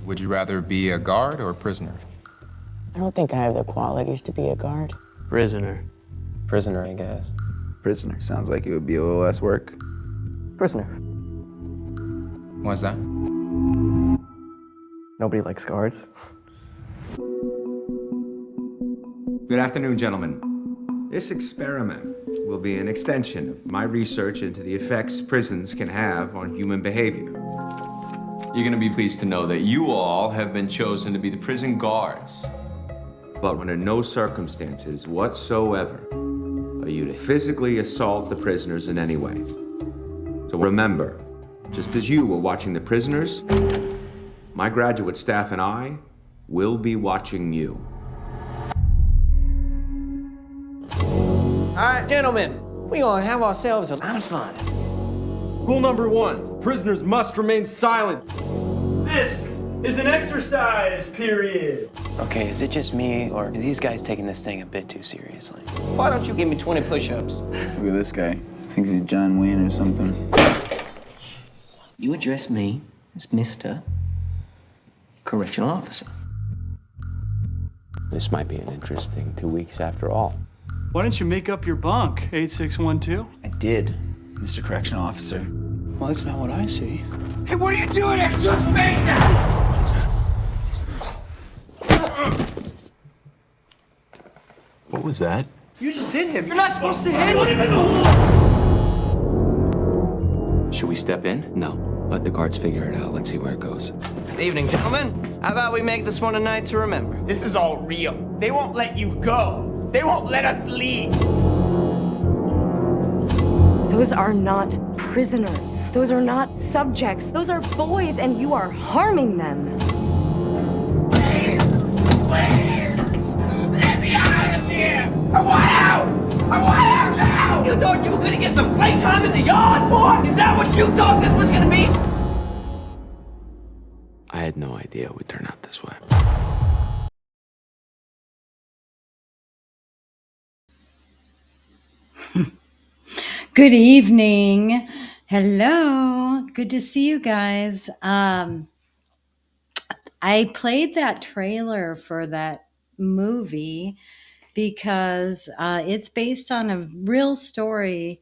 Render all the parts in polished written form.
Would you rather be a guard or a prisoner? I don't think I have the qualities to be a guard. Prisoner. Prisoner, I guess. Prisoner. Sounds like it would be a little less work. Prisoner. Why's that? Nobody likes guards. Good afternoon, gentlemen. This experiment will be an extension of my research into the effects prisons can have on human behavior. You're gonna be pleased to know that you all have been chosen to be the prison guards. But under no circumstances whatsoever are you to physically assault the prisoners in any way. So remember, just as you were watching the prisoners, my graduate staff and I will be watching you. All right, gentlemen, we're gonna have ourselves a lot of fun. Rule number 1, prisoners must remain silent. This is an exercise period. Okay, is it just me, or are these guys taking this thing a bit too seriously? Why don't you give me 20 push-ups? Look at this guy. Thinks he's John Wayne or something. You address me as Mr. Correctional Officer. This might be an interesting 2 weeks after all. Why don't you make up your bunk, 8612? I did, Mr. Correctional Officer. Well, that's not what I see. Hey, what are you doing? It's just me now! What was that? You just hit him. You're not supposed to hit him. Should we step in? No, let the guards figure it out. Let's see where it goes. Good evening, gentlemen. How about we make this one a night to remember? This is all real. They won't let you go. They won't let us leave. Those are not prisoners. Those are not subjects. Those are boys, and you are harming them. Wait! Let me out of here! I want out! I want out now! You thought you were gonna get some playtime in the yard, boy? Is that what you thought this was gonna be? I had no idea it would turn out this way. Good evening. Hello. Good to see you guys. I played that trailer for that movie because it's based on a real story,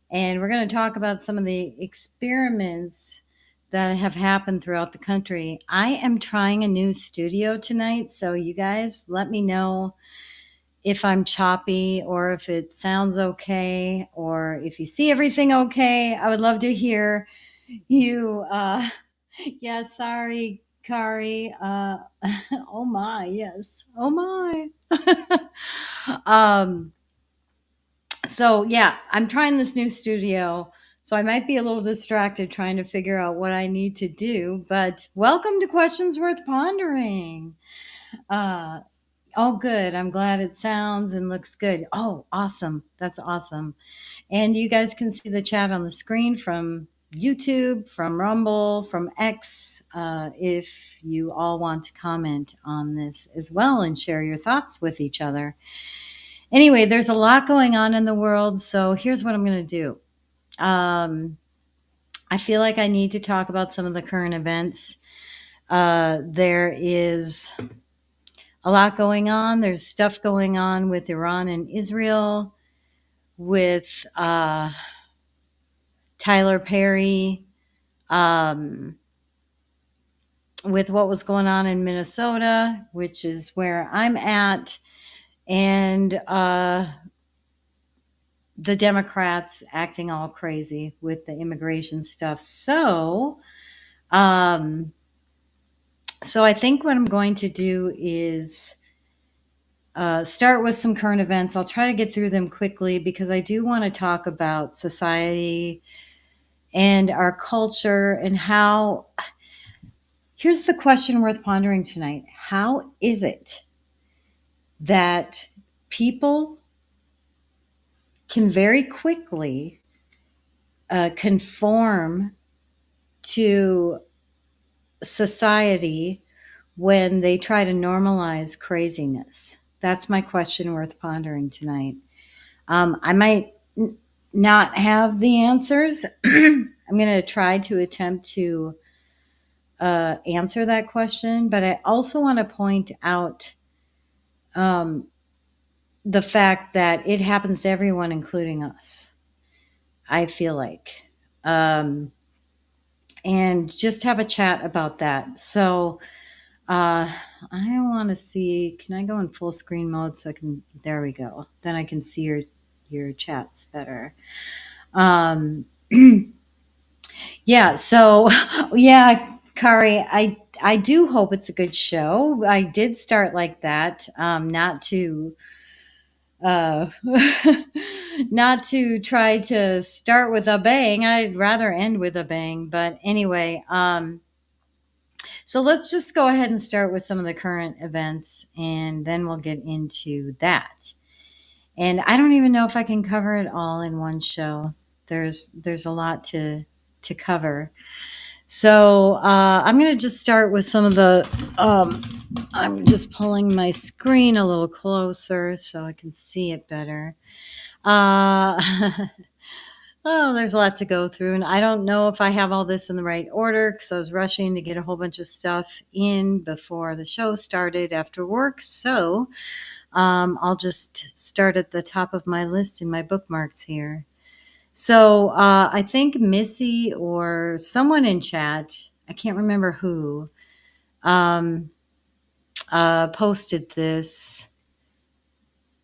and we're going to talk about some of the experiments that have happened throughout the country. I am trying a new studio tonight, so you guys let me know if I'm choppy or if it sounds okay or if you see everything okay. I would love to hear you. Yeah, sorry, Kari. Oh my, yes. Oh my. So yeah, I'm trying this new studio. So I might be a little distracted trying to figure out what I need to do, but welcome to Questions Worth Pondering. Oh, good. I'm glad it sounds and looks good. Oh, awesome. That's awesome. And you guys can see the chat on the screen from YouTube, from Rumble, from X, if you all want to comment on this as well and share your thoughts with each other. Anyway, there's a lot going on in the world, so here's what I'm going to do. I feel like I need to talk about some of the current events. There is a lot going on. There's stuff going on with Iran and Israel, with Tyler Perry, with what was going on in Minnesota, which is where I'm at, and the Democrats acting all crazy with the immigration stuff. So I think what I'm going to do is start with some current events. I'll try to get through them quickly because I do want to talk about society and our culture and how. Here's the question worth pondering tonight. How is it that people can very quickly conform to society when they try to normalize craziness? That's my question worth pondering tonight. I might not have the answers. I'm going to try to attempt to answer that question, but I also want to point out the fact that it happens to everyone, including us, I feel like. And just have a chat about that. So I want to see, can I go in full screen mode so I can, there we go. Then I can see your chats better. Yeah, so yeah, Kari, I do hope it's a good show. I did start like that, not to not to try to start with a bang. I'd rather end with a bang. But anyway, so let's just go ahead and start with some of the current events, and then we'll get into that. And I don't even know if I can cover it all in one show. There's a lot to cover. So I'm going to just start with some of the. I'm just pulling my screen a little closer so I can see it better. Oh, there's a lot to go through, and I don't know if I have all this in the right order because I was rushing to get a whole bunch of stuff in before the show started after work. So I'll just start at the top of my list in my bookmarks here. So I think Missy or someone in chat, I can't remember who, posted this.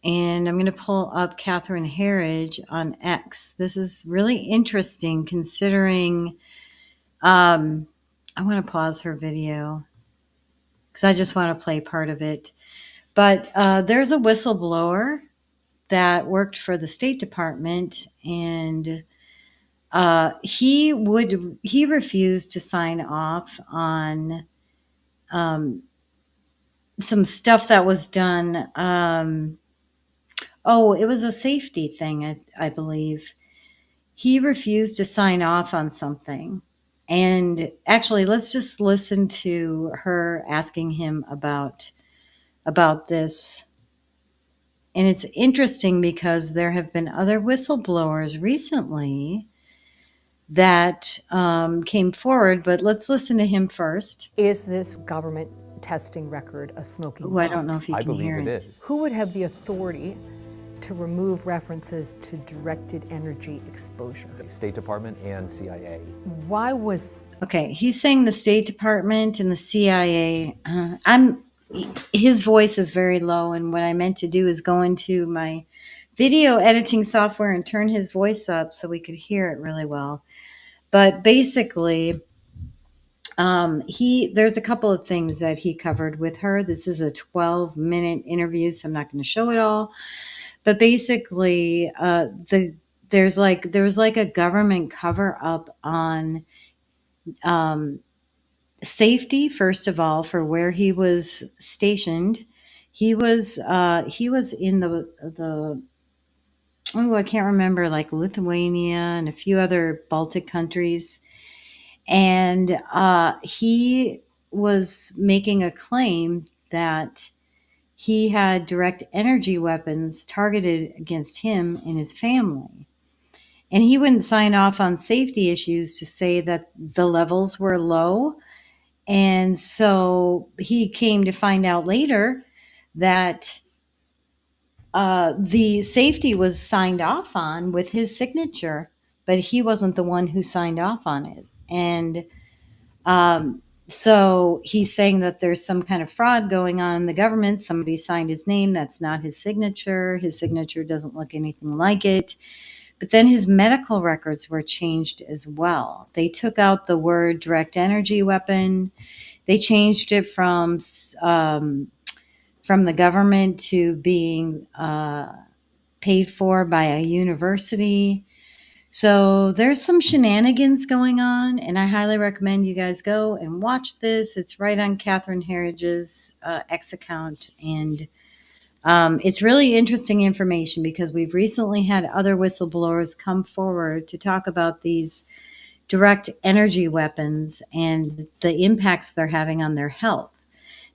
And I'm going to pull up Catherine Herridge on X. This is really interesting considering, I want to pause her video because I just want to play part of it. But there's a whistleblower that worked for the State Department, and he refused to sign off on some stuff that was done. It was a safety thing, I believe. He refused to sign off on something. And actually, let's just listen to her asking him about this. And it's interesting because there have been other whistleblowers recently that came forward, but let's listen to him first. Is this government testing record a smoking gun? I don't know if you can hear it. It is. Who would have the authority to remove references to directed energy exposure? The State Department and CIA. Why was... Okay, he's saying the State Department and the CIA. His voice is very low, and what I meant to do is go into my video editing software and turn his voice up so we could hear it really well. But basically, there's a couple of things that he covered with her. This is a 12-minute interview, so I'm not going to show it all. But basically, there was like a government cover up on safety, first of all, for where he was stationed. He was in the I can't remember, like Lithuania and a few other Baltic countries. And he was making a claim that he had direct energy weapons targeted against him and his family. And he wouldn't sign off on safety issues to say that the levels were low. And so he came to find out later that the safety was signed off on with his signature, but he wasn't the one who signed off on it. And so he's saying that there's some kind of fraud going on in the government. Somebody signed his name. That's not his signature. His signature doesn't look anything like it. But then his medical records were changed as well. They took out the word direct energy weapon. They changed it from the government to being paid for by a university. So there's some shenanigans going on, and I highly recommend you guys go and watch this. It's right on Catherine Herridge's X account, and it's really interesting information because we've recently had other whistleblowers come forward to talk about these direct energy weapons and the impacts they're having on their health.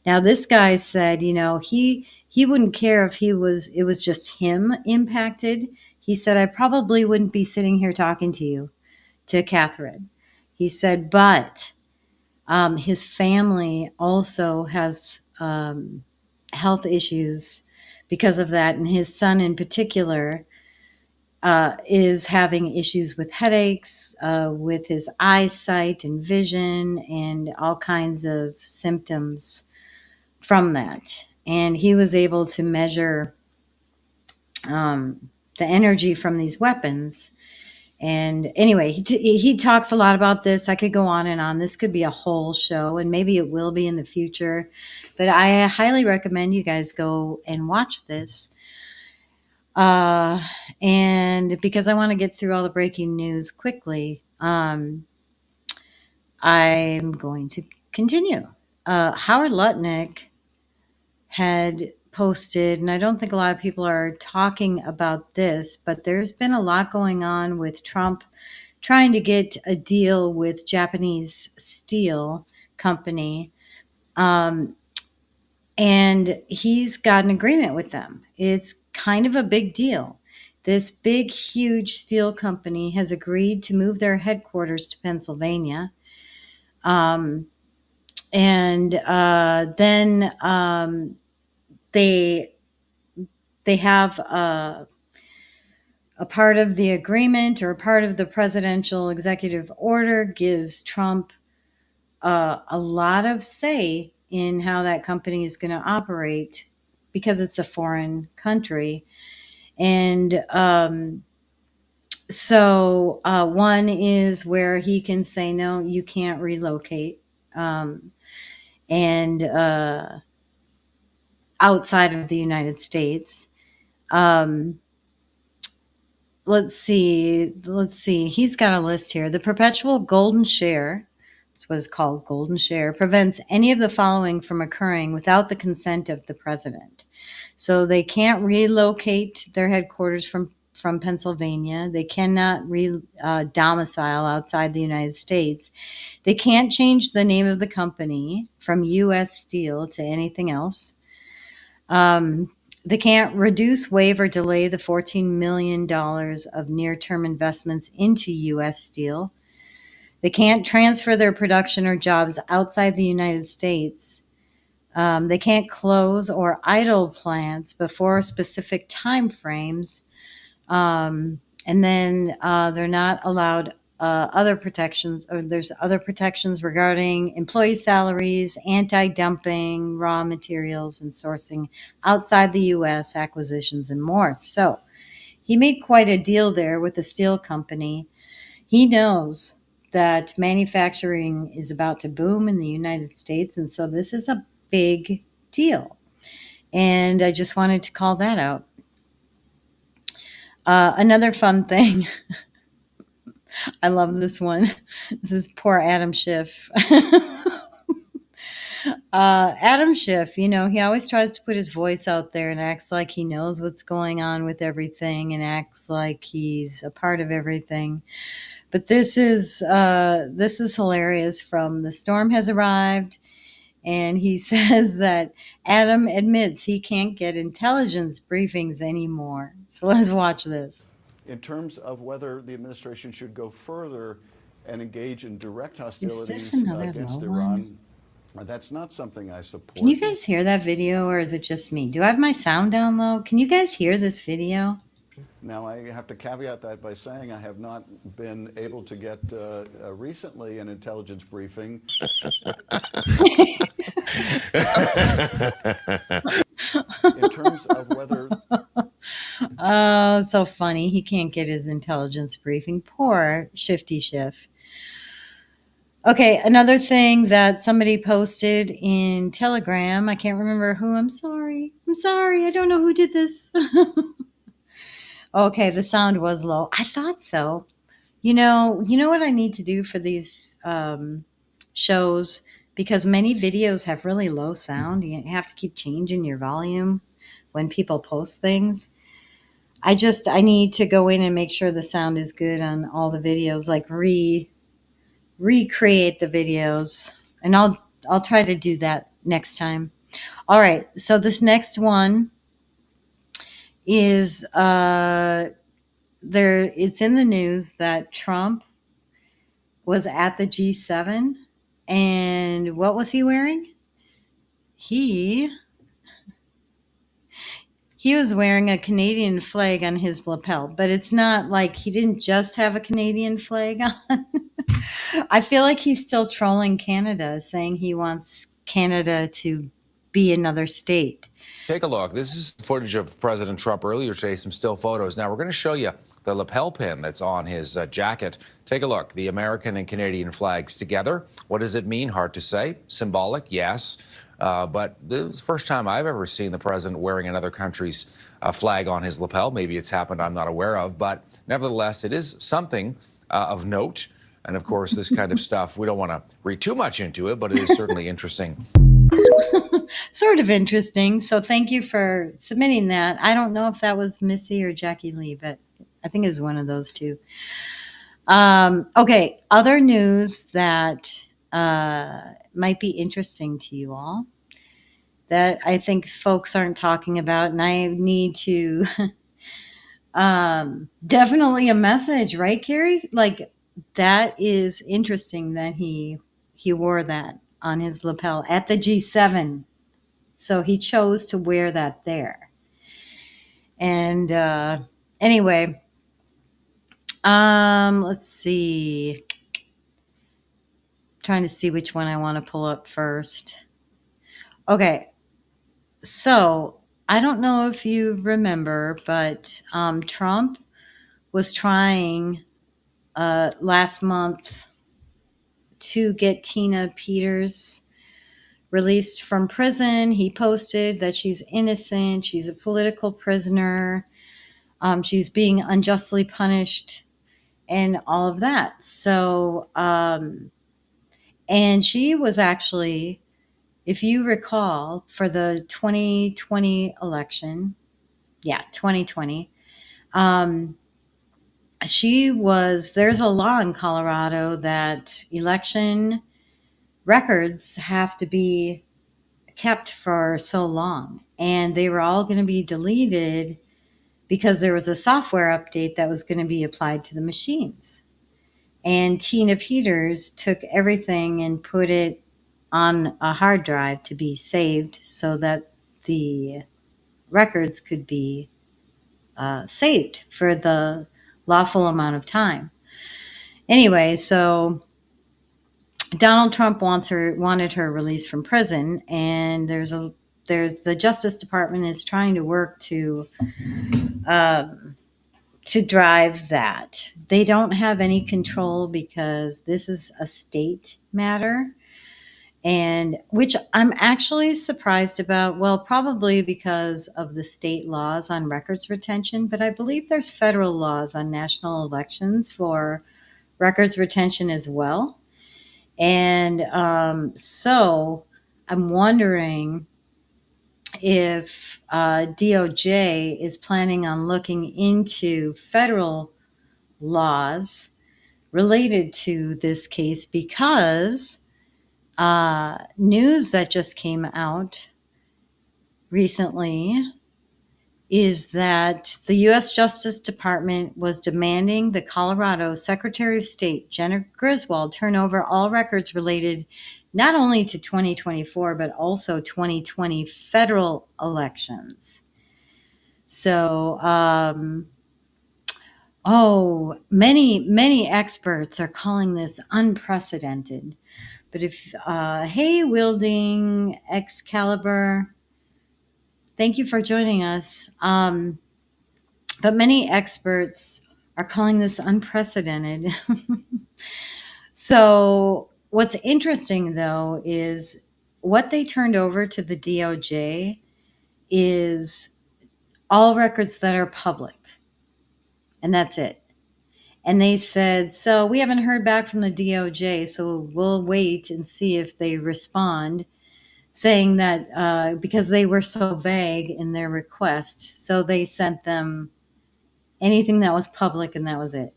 Now, this guy said, he wouldn't care if it was just him impacted. He said, I probably wouldn't be sitting here talking to you, to Catherine. He said, but His family also has health issues because of that, and his son in particular is having issues with headaches, with his eyesight and vision, and all kinds of symptoms from that. And he was able to measure the energy from these weapons. And anyway, he talks a lot about this. I could go on and on. This could be a whole show, and maybe it will be in the future. But I highly recommend you guys go and watch this. And because I want to get through all the breaking news quickly, I'm going to continue. Howard Lutnick had posted, and I don't think a lot of people are talking about this, but there's been a lot going on with Trump trying to get a deal with Japanese steel company. And he's got an agreement with them. It's kind of a big deal. This big, huge steel company has agreed to move their headquarters to Pennsylvania. Then they have a part of the agreement, or part of the presidential executive order, gives Trump a lot of say in how that company is going to operate, because it's a foreign country. And so one is where he can say, no, you can't relocate. And outside of the United States. Let's see. He's got a list here. The perpetual golden share, this was called golden share, prevents any of the following from occurring without the consent of the president. So they can't relocate their headquarters from Pennsylvania. They cannot domicile outside the United States. They can't change the name of the company from U.S. Steel to anything else. They can't reduce, waive, or delay the $14 million of near-term investments into U.S. Steel. They can't transfer their production or jobs outside the United States. They can't close or idle plants before specific time frames. And then they're not allowed other protections, or there's other protections regarding employee salaries, anti-dumping, raw materials, and sourcing outside the U.S., acquisitions, and more. So he made quite a deal there with the steel company. He knows that manufacturing is about to boom in the United States, and so this is a big deal. And I just wanted to call that out. Another fun thing. I love this one. This is poor Adam Schiff. Adam Schiff, he always tries to put his voice out there and acts like he knows what's going on with everything, and acts like he's a part of everything. But this is hilarious. From The Storm Has Arrived, and he says that Adam admits he can't get intelligence briefings anymore. So let's watch this. In terms of whether the administration should go further and engage in direct hostilities against Iran, that's not something I support. Can you guys hear that video, or is it just me? Do I have my sound down low? Can you guys hear this video? Now, I have to caveat that by saying I have not been able to get recently an intelligence briefing. In terms of whether... Oh, so funny. He can't get his intelligence briefing. Poor Shifty Schiff. Okay, another thing that somebody posted in Telegram. I can't remember who. I'm sorry. I don't know who did this. Okay, the sound was low. I thought so. You know what I need to do for these shows? Because many videos have really low sound. You have to keep changing your volume when people post things. I need to go in and make sure the sound is good on all the videos, like recreate the videos. And I'll try to do that next time. All right, so this next one is it's in the news that Trump was at the G7 And what was he wearing? He was wearing a Canadian flag on his lapel, but it's not like he didn't just have a Canadian flag on. I feel like he's still trolling Canada, saying he wants Canada to be another state. Take a look. This is footage of President Trump earlier today, some still photos. Now, we're going to show you the lapel pin that's on his jacket. Take a look. The American and Canadian flags together. What does it mean? Hard to say. Symbolic, yes. But this is the first time I've ever seen the president wearing another country's flag on his lapel. Maybe it's happened I'm not aware of. But nevertheless, it is something of note. And of course, this kind of stuff, we don't want to read too much into it, but it is certainly interesting. Sort of interesting. So thank you for submitting that. I don't know if that was Missy or Jackie Lee, but I think it was one of those two. Okay, other news that might be interesting to you all that I think folks aren't talking about, and I need to definitely a message, right, Carrie? Like, that is interesting that he wore that on his lapel at the G7. So he chose to wear that there. And anyway, let's see. Trying to see which one I want to pull up first. Okay. So I don't know if you remember, but Trump was trying last month to get Tina Peters released from prison. He posted that she's innocent. She's a political prisoner. She's being unjustly punished and all of that. So, and she was actually, if you recall, for the 2020 election, 2020, there's a law in Colorado that election records have to be kept for so long, and they were all going to be deleted because there was a software update that was going to be applied to the machines. And Tina Peters took everything and put it on a hard drive to be saved so that the records could be saved for the lawful amount of time. Anyway, so Donald Trump wanted her released from prison, and there's the Justice Department is trying to work to drive that. They don't have any control because this is a state matter, and which I'm actually surprised about. Well, probably because of the state laws on records retention, but I believe there's federal laws on national elections for records retention as well. And so I'm wondering if DOJ is planning on looking into federal laws related to this case, because news that just came out recently is that the U.S. Justice Department was demanding the Colorado Secretary of State, Jenna Griswold, turn over all records related not only to 2024, but also 2020 federal elections. So, many experts are calling this unprecedented. But if, hey, Wielding Excalibur, thank you for joining us. But many experts are calling this unprecedented. So what's interesting, though, is what they turned over to the DOJ is all records that are public. And that's it. And they said, so we haven't heard back from the DOJ, so we'll wait and see if they respond, saying that because they were so vague in their request, so they sent them anything that was public, and that was it.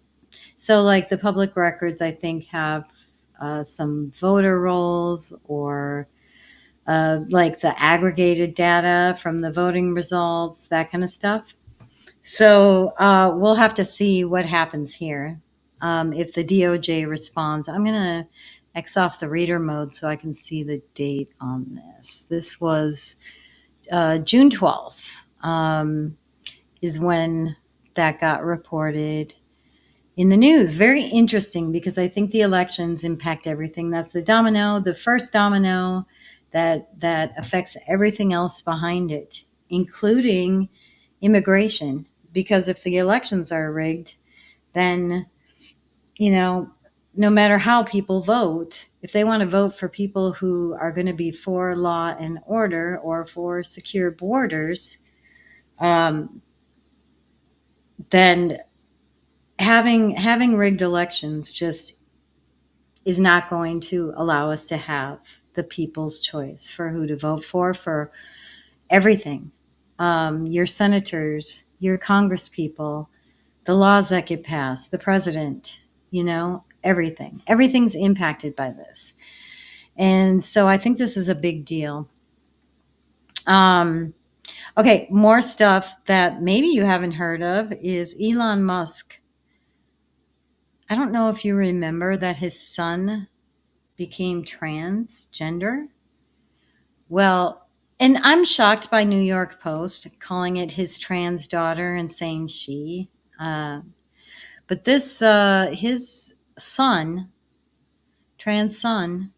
So like the public records, I think, have some voter rolls or like the aggregated data from the voting results, that kind of stuff. So we'll have to see what happens here. If the DOJ responds, I'm going to X off the reader mode so I can see the date on this. This was June 12th is when that got reported in the news. Very interesting because I think the elections impact everything. That's the first domino that affects everything else behind it, including immigration. Because if the elections are rigged, then, no matter how people vote, if they want to vote for people who are going to be for law and order or for secure borders, then having rigged elections just is not going to allow us to have the people's choice for who to vote for everything. Your senators, your congresspeople, the laws that get passed, the president, everything. Everything's impacted by this. And so I think this is a big deal. Okay, more stuff that maybe you haven't heard of is Elon Musk. I don't know if you remember that his son became transgender. Well, and I'm shocked by New York Post calling it his trans daughter and saying she. But this, his son, trans son,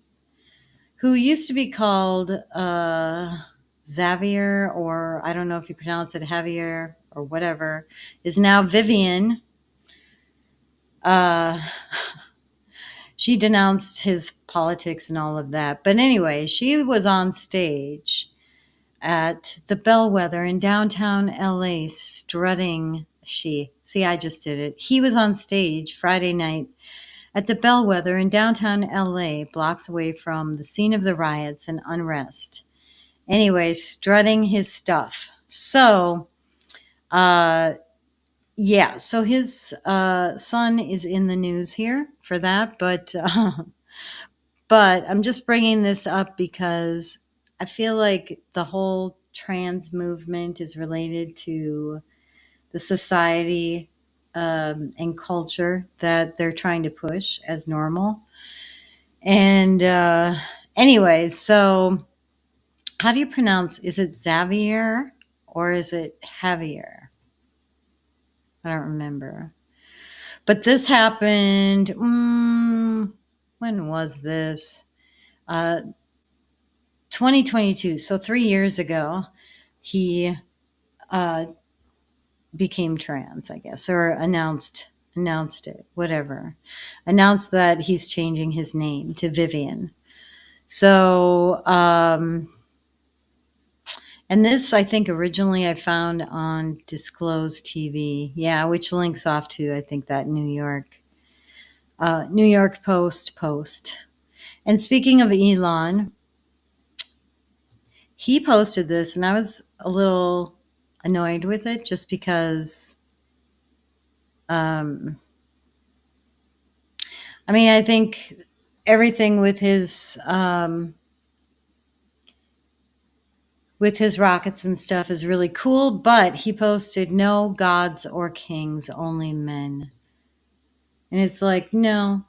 who used to be called Xavier, or I don't know if you pronounce it Javier or whatever, is now Vivian. She denounced his politics and all of that. But anyway, she was on stage at the Bellwether in downtown LA strutting. I just did it. He was on stage Friday night at the Bellwether in downtown LA, blocks away from the scene of the riots and unrest. Anyway, strutting his stuff. So, so his son is in the news here for that, but I'm just bringing this up because I feel like the whole trans movement is related to the society and culture that they're trying to push as normal. And anyway, so how do you pronounce, is it Xavier or is it Javier? I don't remember. But this happened, when was this? 2022, so 3 years ago, he became trans, I guess, or announced it, whatever. Announced that he's changing his name to Vivian. So, and this, I think, originally I found on Disclosed TV. Yeah, which links off to, I think, that New York Post. And speaking of Elon, he posted this, and I was a little annoyed with it just because, I think everything with his rockets and stuff is really cool, but he posted no gods or kings, only men. And it's like, no,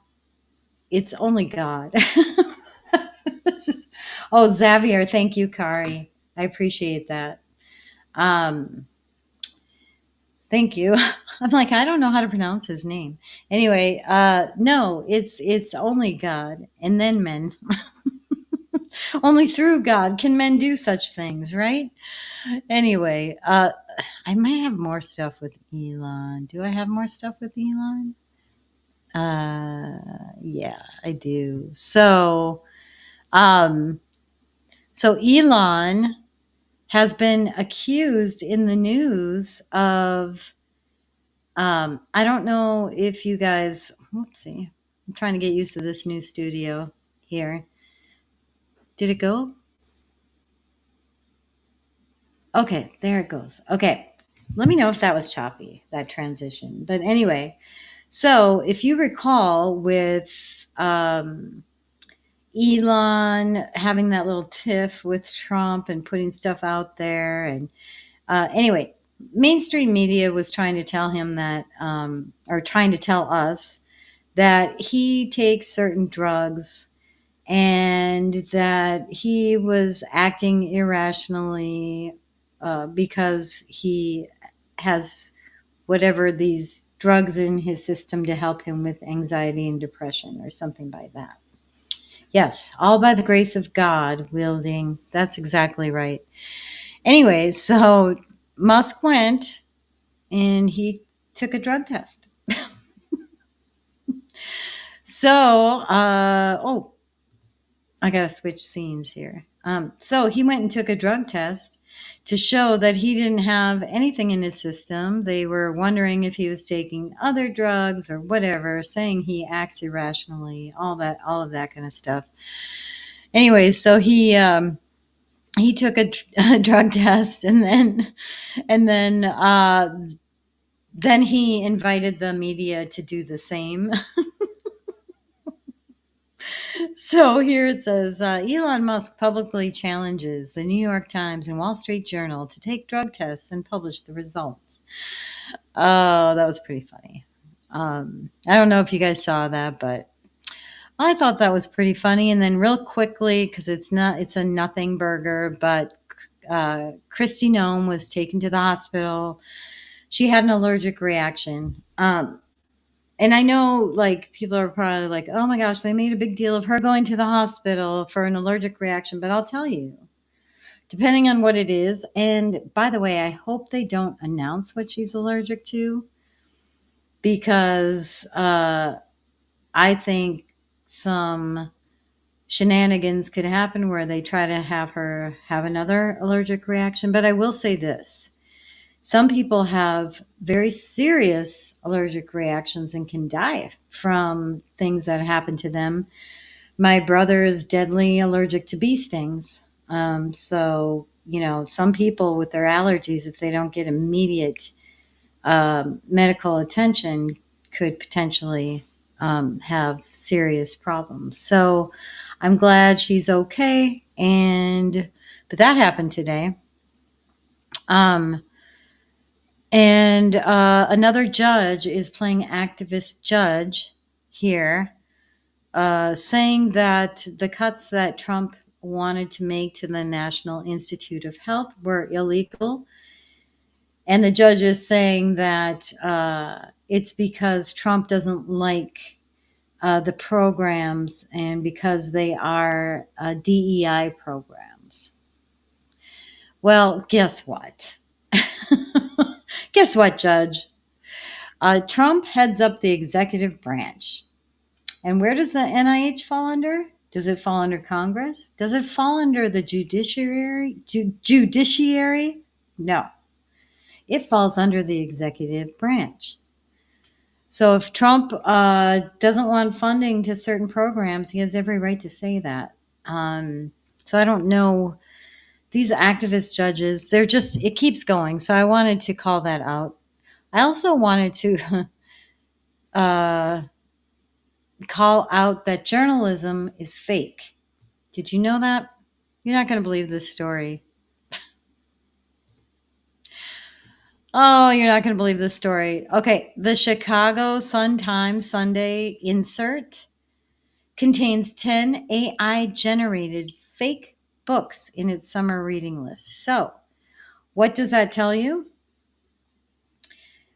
it's only God. It's just, Xavier, thank you, Kari. I appreciate that. Thank you. I'm like, I don't know how to pronounce his name. Anyway, no, it's only God and then men. Only through God can men do such things, right? Anyway, I might have more stuff with Elon. Do I have more stuff with Elon? Yeah, I do. So Elon has been accused in the news of, I don't know if you guys, whoopsie, I'm trying to get used to this new studio here. Did it go? Okay, there it goes. Okay, let me know if that was choppy, that transition. But anyway, so if you recall with Elon having that little tiff with Trump and putting stuff out there, and anyway, mainstream media was trying to tell him that, or trying to tell us that he takes certain drugs and that he was acting irrationally because he has whatever these drugs in his system to help him with anxiety and depression or something like that. Yes, all by the grace of God wielding. That's exactly right. Anyways, so Musk went and he took a drug test. So, I gotta switch scenes here. So he went and took a drug test to show that he didn't have anything in his system. They were wondering if he was taking other drugs or whatever, saying he acts irrationally, all of that kind of stuff. Anyway, so he took a drug test, and then he invited the media to do the same. So here it says, Elon Musk publicly challenges the New York Times and Wall Street Journal to take drug tests and publish the results. Oh, that was pretty funny. I don't know if you guys saw that, but I thought that was pretty funny. And then real quickly, because it's a nothing burger, but Kristi Noem was taken to the hospital. She had an allergic reaction. And I know, like, people are probably like, oh my gosh, they made a big deal of her going to the hospital for an allergic reaction. But I'll tell you, depending on what it is, and by the way, I hope they don't announce what she's allergic to, because I think some shenanigans could happen where they try to have her have another allergic reaction. But I will say this. Some people have very serious allergic reactions and can die from things that happen to them. My brother is deadly allergic to bee stings. So, some people with their allergies, if they don't get immediate medical attention, could potentially have serious problems. So I'm glad she's okay. But that happened today. And another judge is playing activist judge here, saying that the cuts that Trump wanted to make to the National Institute of Health were illegal. And the judge is saying that it's because Trump doesn't like the programs and because they are DEI programs. Well, guess what? Guess what, Judge? Trump heads up the executive branch. And where does the NIH fall under? Does it fall under Congress? Does it fall under the judiciary? Judiciary? No. It falls under the executive branch. So if Trump doesn't want funding to certain programs, he has every right to say that. So I don't know. These activist judges, it keeps going. So I wanted to call that out. I also wanted to call out that journalism is fake. Did you know that? You're not going to believe this story. Oh, you're not going to believe this story. Okay, the Chicago Sun-Times Sunday insert contains 10 AI-generated fake books in its summer reading list. So, what does that tell you?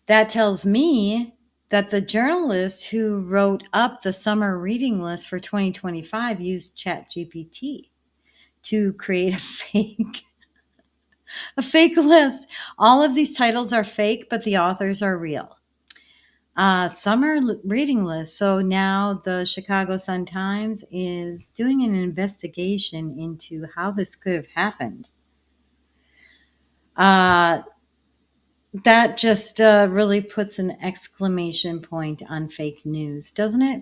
That tells me that the journalist who wrote up the summer reading list for 2025 used ChatGPT to create a fake list. All of these titles are fake, but the authors are real. Summer reading list. So now the Chicago Sun-Times is doing an investigation into how this could have happened. That just really puts an exclamation point on fake news, doesn't it?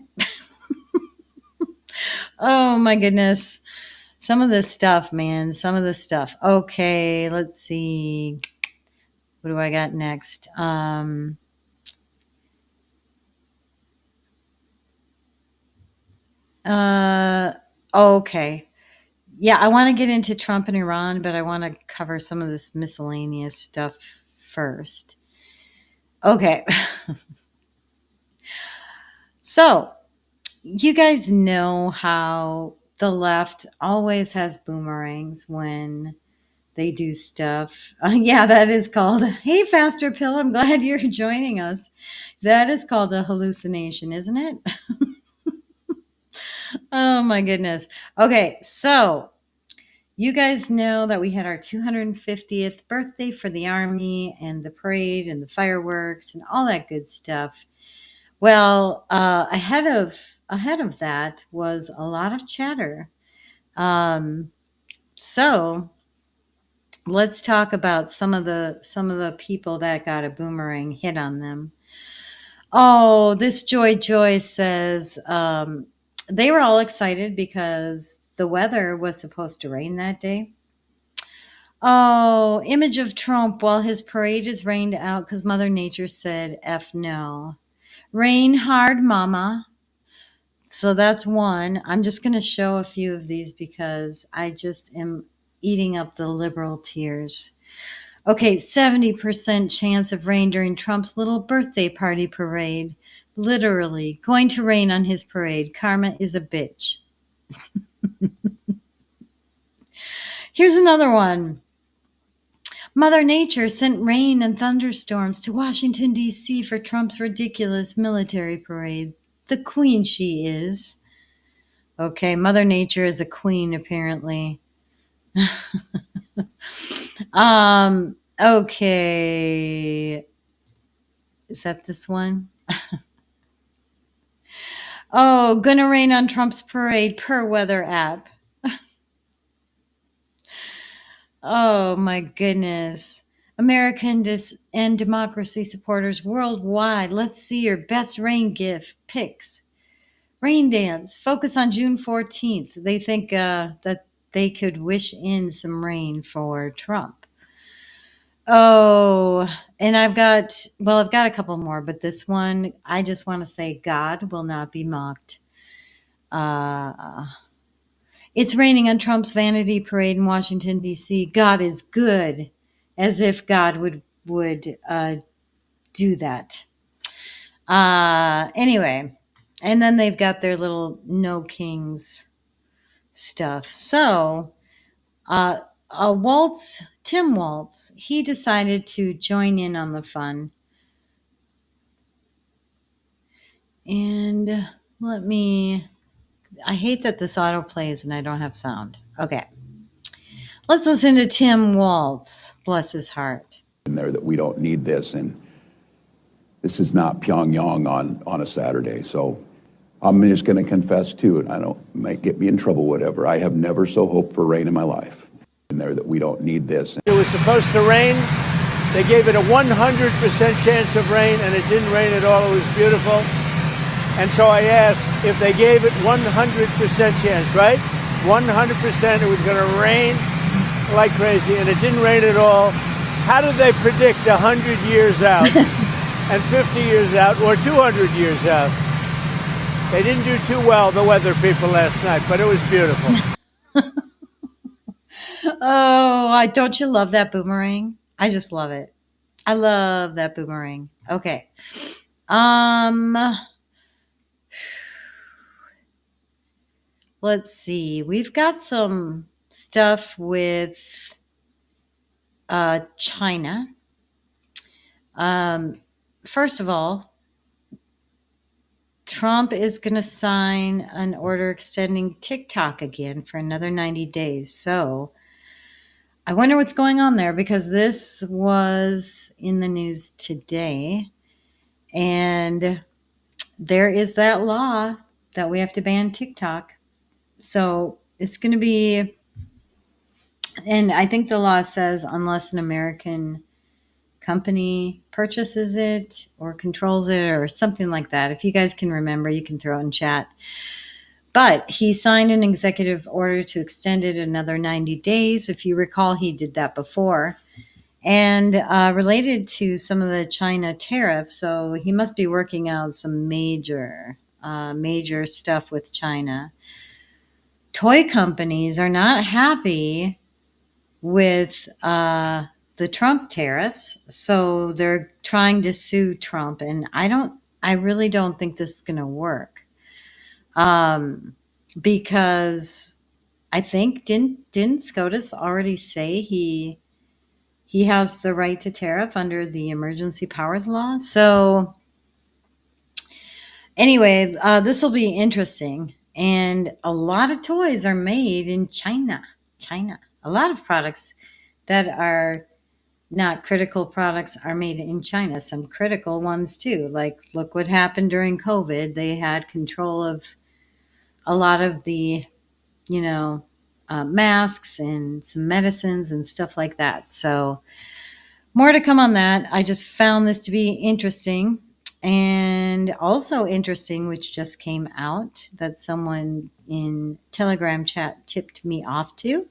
Oh my goodness. Some of this stuff, man. Some of this stuff. Okay, let's see. What do I got next? Okay. Yeah, I want to get into Trump and Iran, but I want to cover some of this miscellaneous stuff first. Okay. So, you guys know how the left always has boomerangs when they do stuff. Yeah, that is called, hey, Faster Pill, I'm glad you're joining us. That is called a hallucination, isn't it? Oh, my goodness. Okay, so you guys know that we had our 250th birthday for the Army and the parade and the fireworks and all that good stuff. Well, ahead of that was a lot of chatter. So let's talk about some of the people that got a boomerang hit on them. Oh, this Joy says they were all excited because the weather was supposed to rain that day. Oh, image of Trump while his parade is rained out because Mother Nature said F no. Rain hard, mama. So that's one. I'm just going to show a few of these because I just am eating up the liberal tears. Okay, 70% chance of rain during Trump's little birthday party parade. Literally, going to rain on his parade. Karma is a bitch. Here's another one. Mother Nature sent rain and thunderstorms to Washington, D.C. for Trump's ridiculous military parade. The queen she is. Okay, Mother Nature is a queen, apparently. Okay. Is that this one? Oh, gonna rain on Trump's parade per weather app. Oh my goodness. American and democracy supporters worldwide, let's see your best rain gift pics. Rain dance, focus on June 14th. They think that they could wish in some rain for Trump. Oh, and I've got a couple more, but this one, I just want to say God will not be mocked. It's raining on Trump's vanity parade in Washington, D.C. God is good, as if God would do that. Anyway, and then they've got their little no kings stuff. So, Tim Waltz, he decided to join in on the fun. And I hate that this auto plays and I don't have sound. Okay. Let's listen to Tim Waltz, bless his heart. In there that we don't need this, and this is not Pyongyang on a Saturday. So I'm just going to confess too, and might get me in trouble, whatever. I have never so hoped for rain in my life. In there that we don't need this. It was supposed to rain. They gave it a 100% chance of rain, and it didn't rain at all. It was beautiful. And so I asked if they gave it 100% chance, right? 100% it was going to rain like crazy, and it didn't rain at all. How did they predict 100 years out and 50 years out or 200 years out? They didn't do too well, the weather people, last night, but it was beautiful. Oh, don't you love that boomerang? I just love it. I love that boomerang. Okay. Let's see. We've got some stuff with China. First of all, Trump is going to sign an order extending TikTok again for another 90 days. So I wonder what's going on there, because this was in the news today. And there is that law that we have to ban TikTok. So it's going to be, and I think the law says unless an American company purchases it or controls it or something like that. If you guys can remember, you can throw it in chat. But he signed an executive order to extend it another 90 days. If you recall, he did that before. And related to some of the China tariffs, so he must be working out some major stuff with China. Toy companies are not happy with the Trump tariffs, so they're trying to sue Trump, and I really don't think this is going to work. because I think didn't SCOTUS already say he has the right to tariff under the emergency powers law? So anyway, this will be interesting. And a lot of toys are made in China. A lot of products that are not critical products are made in China. Some critical ones too. Like, look what happened during COVID. They had control of a lot of the, masks and some medicines and stuff like that. So more to come on that. I just found this to be interesting. And also interesting, which just came out that someone in Telegram chat tipped me off to,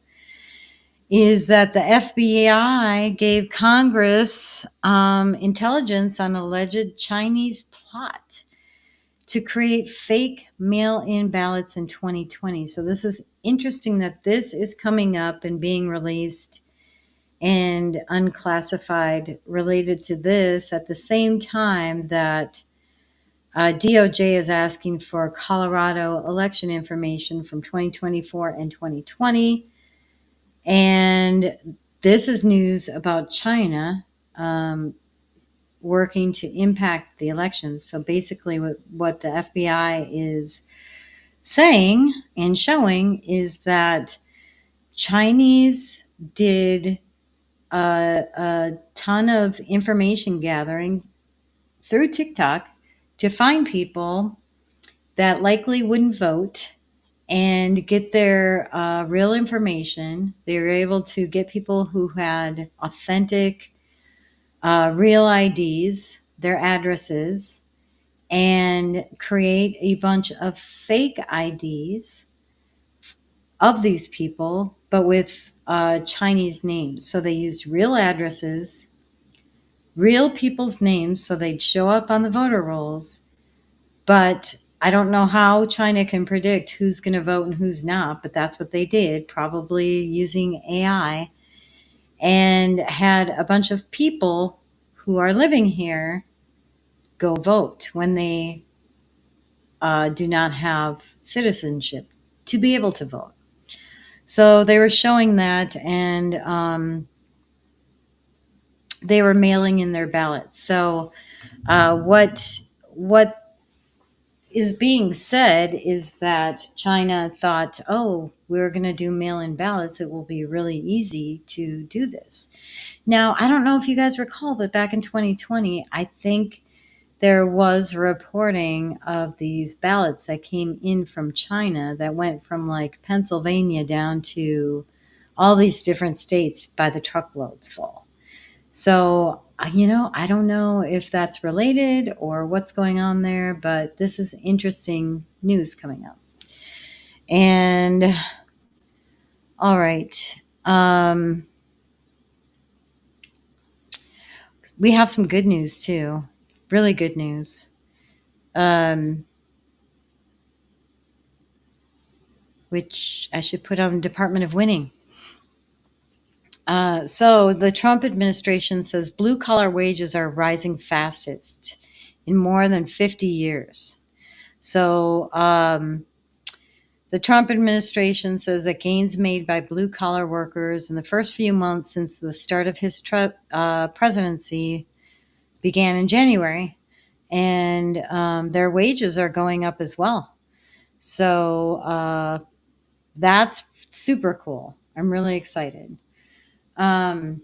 is that the FBI gave Congress intelligence on alleged Chinese plot to create fake mail-in ballots in 2020. So this is interesting that this is coming up and being released and unclassified related to this at the same time that DOJ is asking for Colorado election information from 2024 and 2020. And this is news about China working to impact the elections. So basically what the FBI is saying and showing is that Chinese did a ton of information gathering through TikTok to find people that likely wouldn't vote and get their real information. They were able to get people who had authentic, real IDs, their addresses, and create a bunch of fake IDs of these people, but with Chinese names. So they used real addresses, real people's names, so they'd show up on the voter rolls. But I don't know how China can predict who's going to vote and who's not, but that's what they did, probably using AI, and had a bunch of people who are living here go vote when they do not have citizenship to be able to vote. So they were showing that, and they were mailing in their ballots. So what is being said is that China thought, oh, we're going to do mail-in ballots. It will be really easy to do this. Now, I don't know if you guys recall, but back in 2020, I think there was reporting of these ballots that came in from China that went from like Pennsylvania down to all these different states by the truckloads full. So, I don't know if that's related or what's going on there, but this is interesting news coming up. And all right. We have some good news too. Really good news. Which I should put on Department of Winning. So the Trump administration says blue-collar wages are rising fastest in more than 50 years. So the Trump administration says that gains made by blue-collar workers in the first few months since the start of his presidency began in January, and their wages are going up as well. So that's super cool. I'm really excited. Carrie,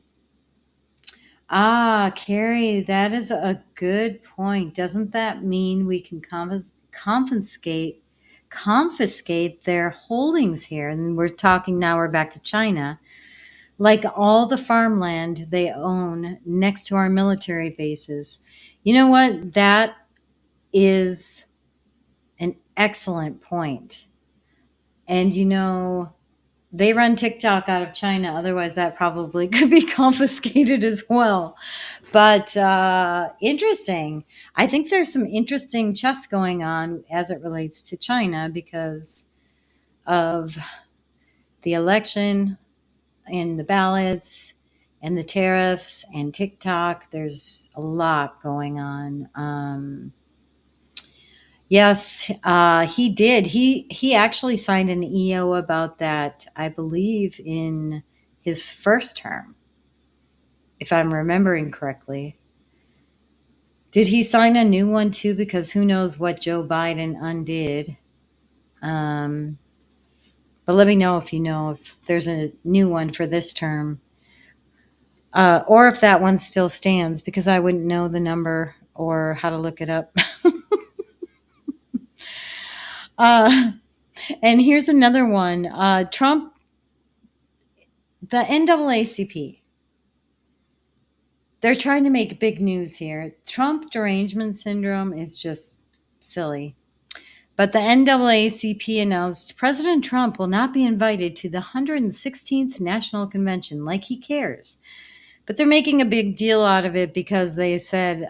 that is a good point. Doesn't that mean we can confiscate their holdings here? And we're back to China. Like all the farmland they own next to our military bases. You know what? That is an excellent point. And they run TikTok out of China. Otherwise, that probably could be confiscated as well. But interesting. I think there's some interesting chess going on as it relates to China because of the election and the ballots and the tariffs and TikTok. There's a lot going on. Yes, he did. He actually signed an EO about that, I believe, in his first term, if I'm remembering correctly. Did he sign a new one too? Because who knows what Joe Biden undid. But let me know if there's a new one for this term. Or if that one still stands, because I wouldn't know the number or how to look it up. And here's another one. Trump, the NAACP, they're trying to make big news here. Trump derangement syndrome is just silly. But the NAACP announced President Trump will not be invited to the 116th National Convention, like he cares. But they're making a big deal out of it because they said,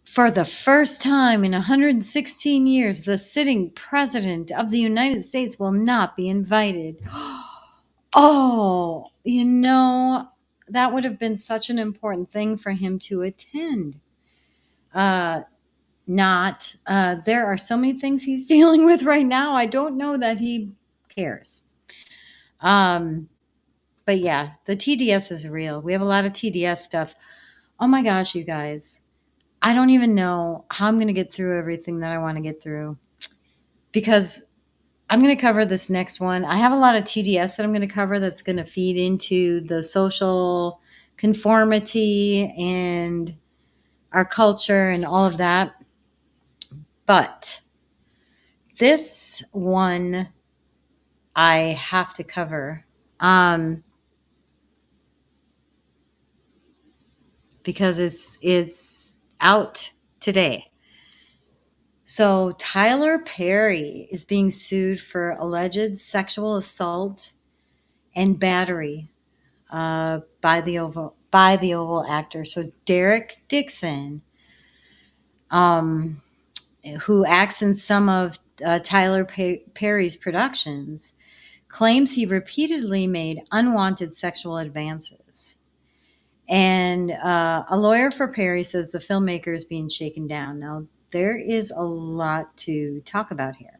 for the first time in 116 years, the sitting president of the United States will not be invited. Oh, that would have been such an important thing for him to attend. There are so many things he's dealing with right now. I don't know that he cares. But yeah, the TDS is real. We have a lot of TDS stuff. Oh my gosh, you guys. I don't even know how I'm going to get through everything that I want to get through, because I'm going to cover this next one. I have a lot of TDS that I'm going to cover that's going to feed into the social conformity and our culture and all of that. But this one I have to cover because it's out today. So Tyler Perry is being sued for alleged sexual assault and battery by the Oval actor. So Derek Dixon, who acts in some of Tyler Perry's productions, claims he repeatedly made unwanted sexual advances. And a lawyer for Perry says the filmmaker is being shaken down. Now, there is a lot to talk about here,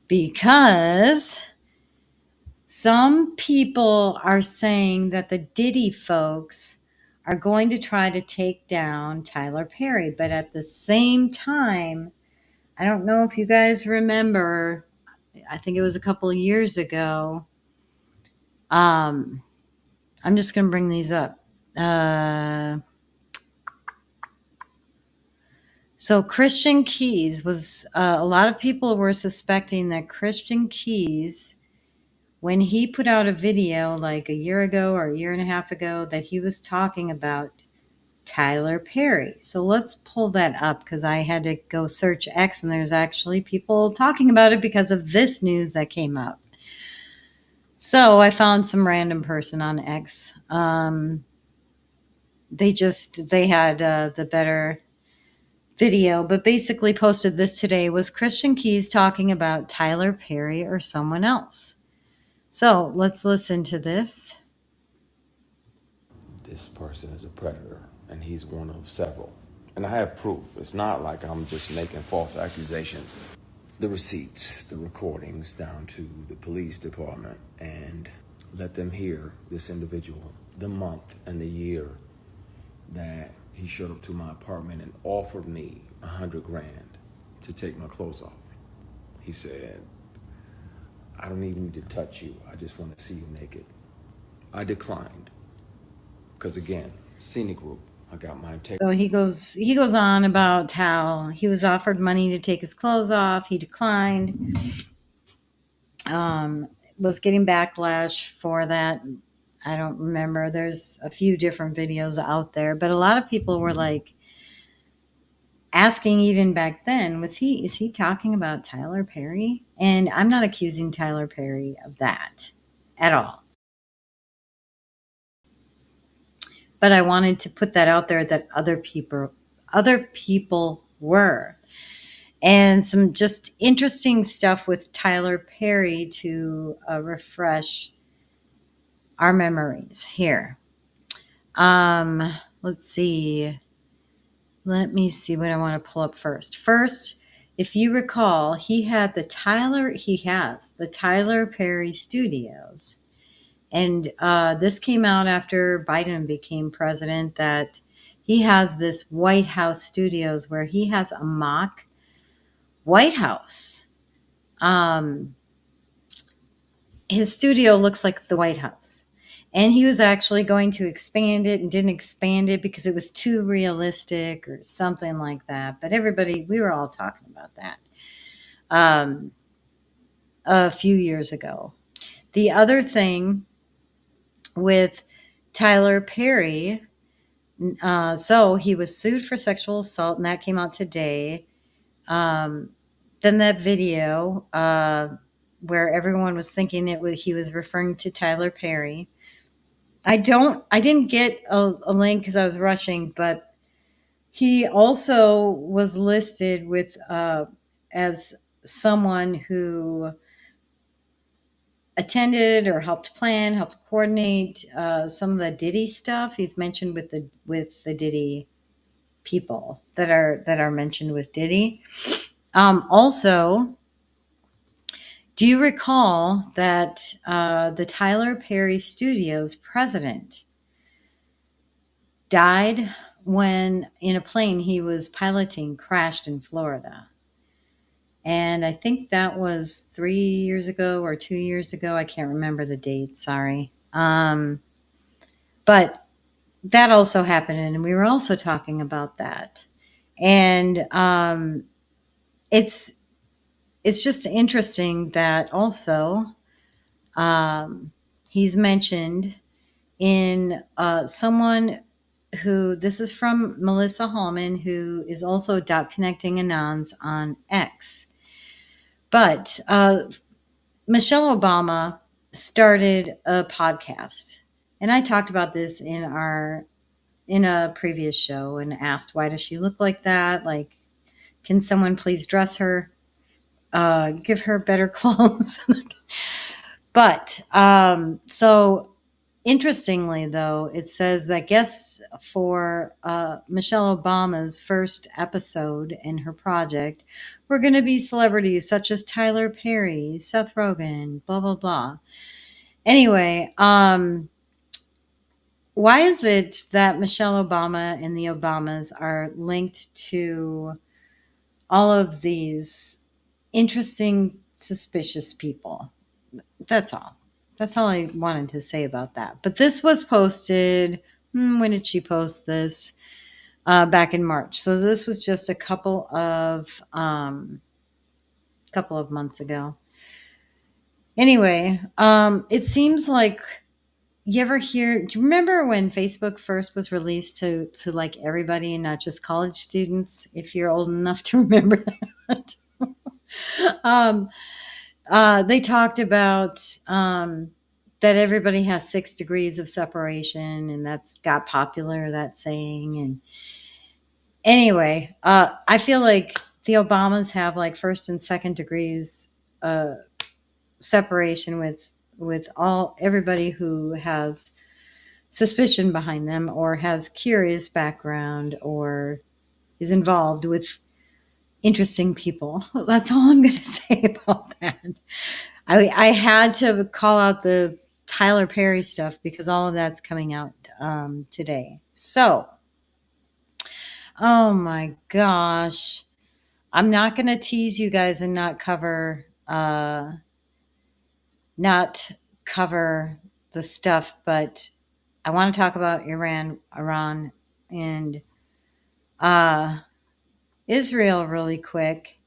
because some people are saying that the Diddy folks are going to try to take down Tyler Perry. But at the same time, I don't know if you guys remember, I think it was a couple of years ago. I'm just going to bring these up. So Christian Keys was, a lot of people were suspecting that Christian Keys, when he put out a video like a year ago or a year and a half ago, that he was talking about Tyler Perry. So let's pull that up, because I had to go search X, and there's actually people talking about it because of this news that came up. So I found some random person on X. They had the better video, but basically posted this today. Was Christian Keys talking about Tyler Perry or someone else? So let's listen to this. This person is a predator, and he's one of several. And I have proof. It's not like I'm just making false accusations. The receipts, the recordings, down to the police department, and let them hear this individual, the month and the year that he showed up to my apartment and offered me $100,000 to take my clothes off. He said, "I don't even need to touch you. I just want to see you naked." I declined. Because again, scenic route. I got my integrity. So he goes on about how he was offered money to take his clothes off. He declined. Was getting backlash for that. I don't remember. There's a few different videos out there, but a lot of people were like asking even back then, is he talking about Tyler Perry? And I'm not accusing Tyler Perry of that at all. But I wanted to put that out there that other people were. And some just interesting stuff with Tyler Perry to refresh our memories here. Let's see. Let me see what I want to pull up first. First, if you recall, he has the Tyler Perry Studios. And this came out after Biden became president, that he has this White House Studios where he has a mock White House. His studio looks like the White House. And he was actually going to expand it and didn't expand it because it was too realistic or something like that. But we were all talking about that a few years ago. The other thing with Tyler Perry, so he was sued for sexual assault, and that came out today. Then that video where everyone was thinking he was referring to Tyler Perry. I didn't get a link because I was rushing, but he also was listed with as someone who attended or helped coordinate some of the Diddy stuff. He's mentioned with the Diddy people that are mentioned with Diddy. Also, do you recall that the Tyler Perry Studios president died when in a plane he was piloting crashed in Florida? And I think that was 3 years ago or 2 years ago. I can't remember the date. Sorry. But that also happened, and we were also talking about that. And it's just interesting that also he's mentioned in someone who, this is from Melissa Hallman, who is also Connecting Anons on X. But Michelle Obama started a podcast, and I talked about this in a previous show and asked, why does she look like that? Like, can someone please dress her, give her better clothes? But so interestingly, though, it says that guests for Michelle Obama's first episode in her project were going to be celebrities such as Tyler Perry, Seth Rogen, blah, blah, blah. Anyway, why is it that Michelle Obama and the Obamas are linked to all of these interesting, suspicious people? That's all. That's all I wanted to say about that. But this was posted, when did she post this? Back in March. So this was just a couple of months ago. Anyway, it seems like, you ever hear, do you remember when Facebook first was released to like everybody and not just college students, if you're old enough to remember that? They talked about that everybody has 6 degrees of separation, and that's got popular, that saying. And anyway, I feel like the Obamas have like 1st and 2nd degrees separation with everybody who has suspicion behind them or has curious background or is involved with interesting people. That's all I'm going to say about that. I had to call out the Tyler Perry stuff because all of that's coming out today. So, oh my gosh. I'm not going to tease you guys and not cover the stuff, but I want to talk about Iran, and Israel really quick.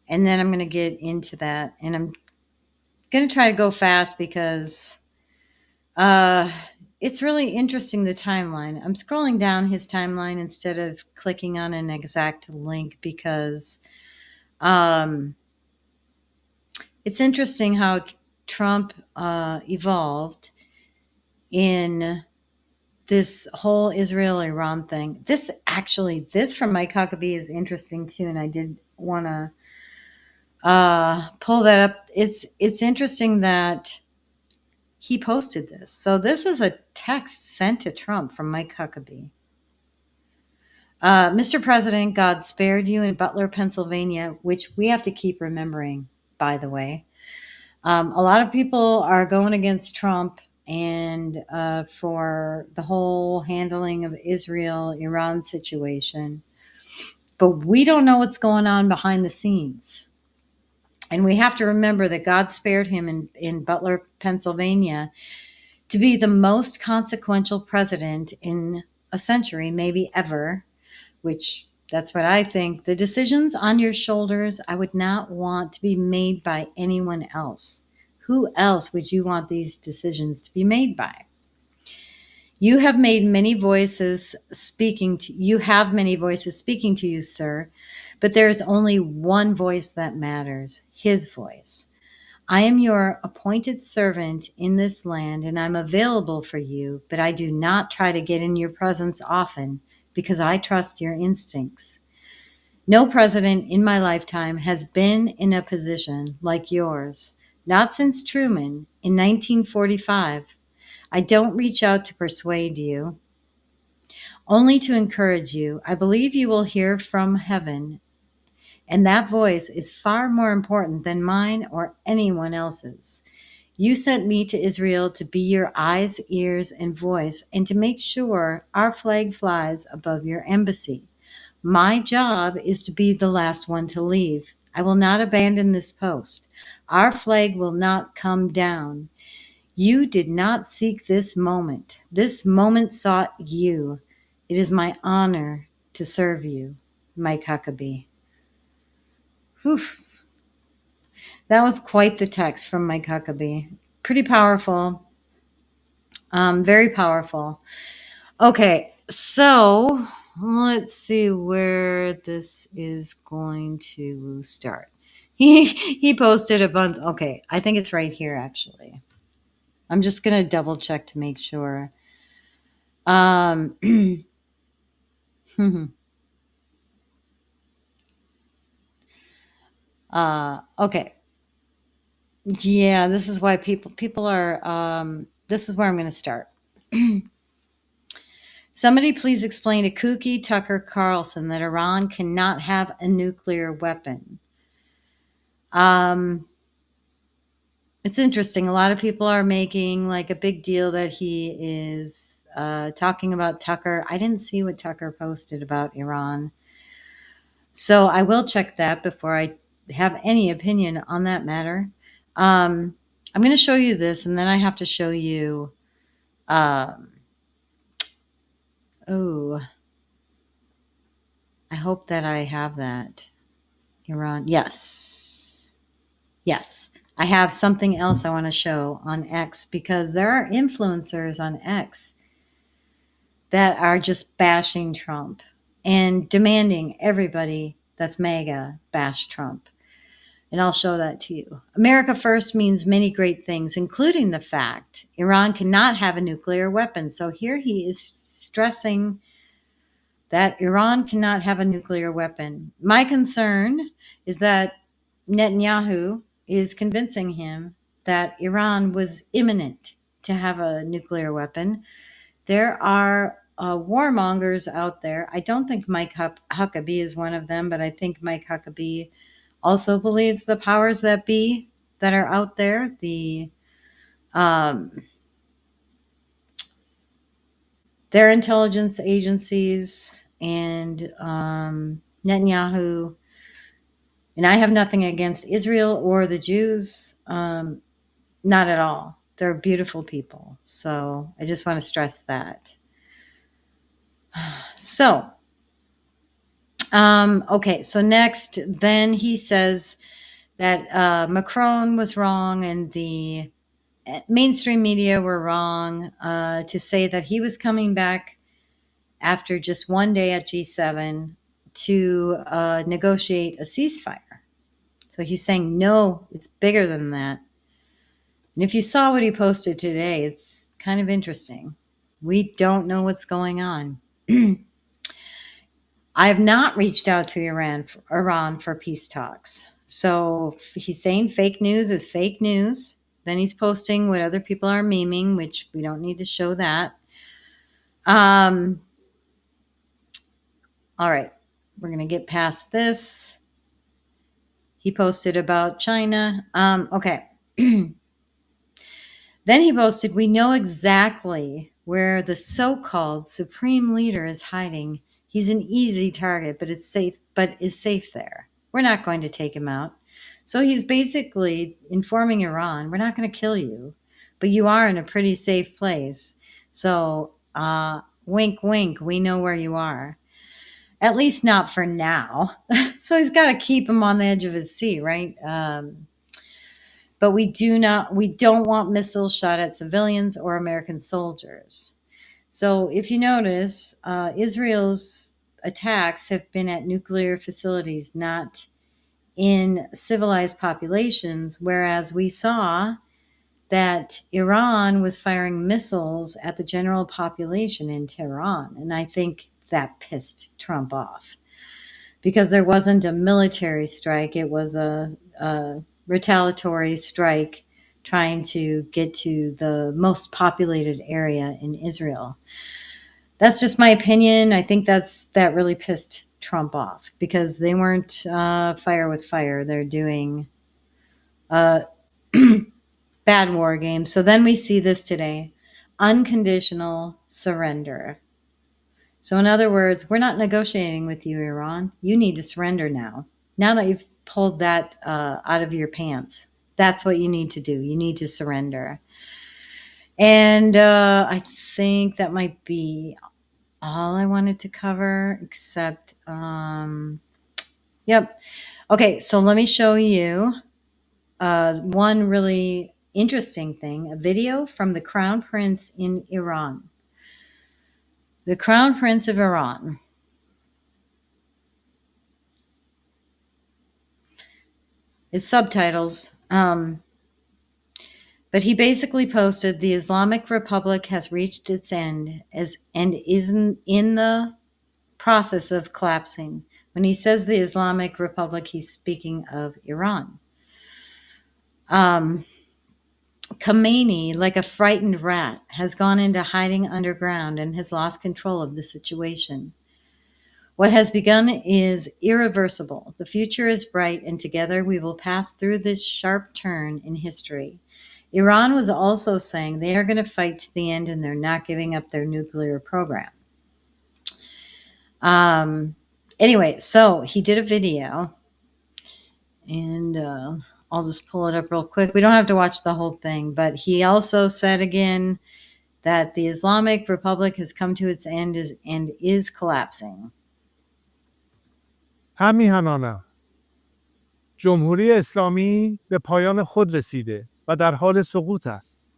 And then I'm going to get into that. And I'm going to try to go fast because it's really interesting, the timeline. I'm scrolling down his timeline instead of clicking on an exact link because it's interesting how Trump evolved in this whole Israel-Iran thing. This from Mike Huckabee is interesting too, and I did want to pull that up. It's interesting that he posted this. So this is a text sent to Trump from Mike Huckabee. Mr. President, God spared you in Butler, Pennsylvania, which we have to keep remembering, by the way. A lot of people are going against Trump and for the whole handling of Israel-Iran situation. But we don't know what's going on behind the scenes. And we have to remember that God spared him in Butler, Pennsylvania, to be the most consequential president in a century, maybe ever, which that's what I think. The decisions on your shoulders, I would not want to be made by anyone else. Who else would you want these decisions to be made by? You have many voices speaking to you, sir, but there is only one voice that matters, his voice. I am your appointed servant in this land, and I'm available for you, but I do not try to get in your presence often because I trust your instincts. No president in my lifetime has been in a position like yours, not since Truman in 1945. I don't reach out to persuade you, only to encourage you. I believe you will hear from heaven, and that voice is far more important than mine or anyone else's. You sent me to Israel to be your eyes, ears, and voice, and to make sure our flag flies above your embassy. My job is to be the last one to leave. I will not abandon this post. Our flag will not come down. You did not seek this moment. This moment sought you. It is my honor to serve you, Mike Huckabee. Whew. That was quite the text from Mike Huckabee. Pretty powerful. Very powerful. Okay, so let's see where this is going to start. He posted a bunch. Okay, I think it's right here, actually. I'm just going to double check to make sure. Okay. Yeah, this is why people are, this is where I'm going to start. Somebody please explain to kooky Tucker Carlson that Iran cannot have a nuclear weapon. It's interesting. A lot of people are making like a big deal that he is talking about Tucker. I didn't see what Tucker posted about Iran. So I will check that before I have any opinion on that matter. I'm going to show you this, and then I have to show you. Oh, I hope that I have that. Iran. Yes. Yes. I have something else I want to show on X because there are influencers on X that are just bashing Trump and demanding everybody that's MAGA bash Trump. And I'll show that to you. America first means many great things, including the fact Iran cannot have a nuclear weapon. So here he is stressing that Iran cannot have a nuclear weapon. My concern is that Netanyahu is convincing him that Iran was imminent to have a nuclear weapon. There are warmongers out there. I don't think Mike Huckabee is one of them, but I think Mike Huckabee also believes the powers that be that are out there, their intelligence agencies and Netanyahu. And I have nothing against Israel or the Jews, not at all. They're beautiful people. So I just want to stress that. So, okay, so next, then he says that Macron was wrong and the mainstream media were wrong to say that he was coming back after just one day at G7 to negotiate a ceasefire. So he's saying, no, it's bigger than that. And if you saw what he posted today, it's kind of interesting. We don't know what's going on. I have not reached out to Iran for peace talks. So he's saying fake news is fake news. Then he's posting what other people are memeing, which we don't need to show that. All right, we're going to get past this. He posted about China. Okay. Then he posted, we know exactly where the so-called supreme leader is hiding. He's an easy target, but is safe there. We're not going to take him out. So he's basically informing Iran, we're not going to kill you, but you are in a pretty safe place. So, wink, wink, we know where you are. At least not for now. So he's got to keep him on the edge of his seat, right? But we don't want missiles shot at civilians or American soldiers. So if you notice, Israel's attacks have been at nuclear facilities, not in civilized populations, whereas we saw that Iran was firing missiles at the general population in Tehran. And I think that pissed Trump off because there wasn't a military strike. It was a retaliatory strike trying to get to the most populated area in Israel. That's just my opinion. I think that really pissed Trump off because they weren't fire with fire. They're doing bad war games. So then we see this today, unconditional surrender. So in other words, we're not negotiating with you, Iran. You need to surrender now. Now that you've pulled that out of your pants, that's what you need to do. You need to surrender. And I think that might be all I wanted to cover, except, yep. Okay, so let me show you one really interesting thing, a video from the Crown Prince in Iran. The Crown Prince of Iran. It's subtitles. But he basically posted, the Islamic Republic has reached its end and is in the process of collapsing. When he says the Islamic Republic, he's speaking of Iran. Khomeini, like a frightened rat, has gone into hiding underground and has lost control of the situation. What has begun is irreversible. The future is bright, and together we will pass through this sharp turn in history. Iran was also saying they are going to fight to the end and they're not giving up their nuclear program. Anyway, so he did a video, and I'll just pull it up real quick. We don't have to watch the whole thing, but he also said again that the Islamic Republic has come to its end and is collapsing. همیهنانم جمهوری اسلامی به پایان خود رسیده و در حال سقوط است.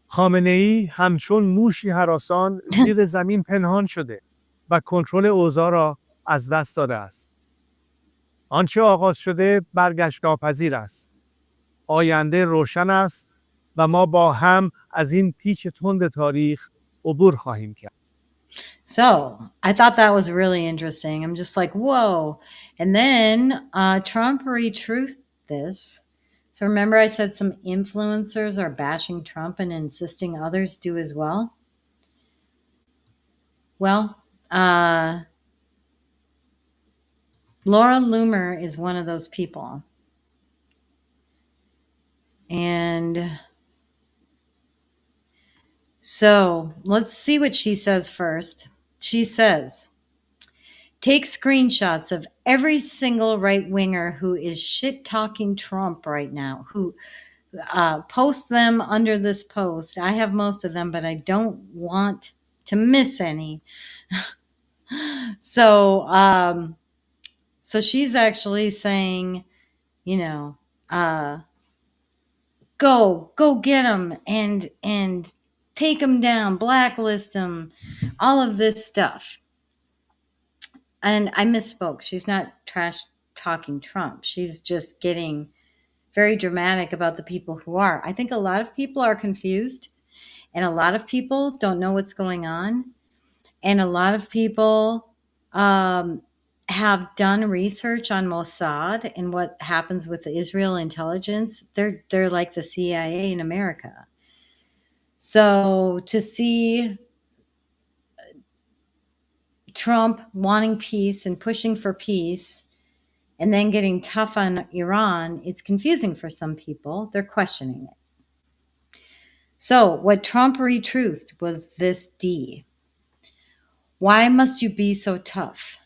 خامنه‌ای همچون موشی هراسان زیر زمین پنهان شده و کنترل اوضاع را از دست داده است. آنچه آغاز شده برگشت ناپذیر است. آینده روشن است و ما با هم از این پیچ تند تاریخ عبور خواهیم کرد. So I thought that was really interesting. I'm just like, whoa. And then Trump retruthed this. So remember I said some influencers are bashing Trump and insisting others do as well? Well, Laura Loomer is one of those people. And so let's see what she says first. She says, take screenshots of every single right-winger who is shit-talking Trump right now, who post them under this post. I have most of them, but I don't want to miss any. So she's actually saying, you know, go get them and take them down, blacklist them, all of this stuff. And I misspoke. She's not trash talking Trump. She's just getting very dramatic about the people who are. I think a lot of people are confused, and a lot of people don't know what's going on. And a lot of people have done research on Mossad and what happens with the Israel intelligence. They're like the CIA in America. So to see Trump wanting peace and pushing for peace and then getting tough on Iran, it's confusing for some people. They're questioning it. So what Trump retruthed was this D. Why must you be so tough?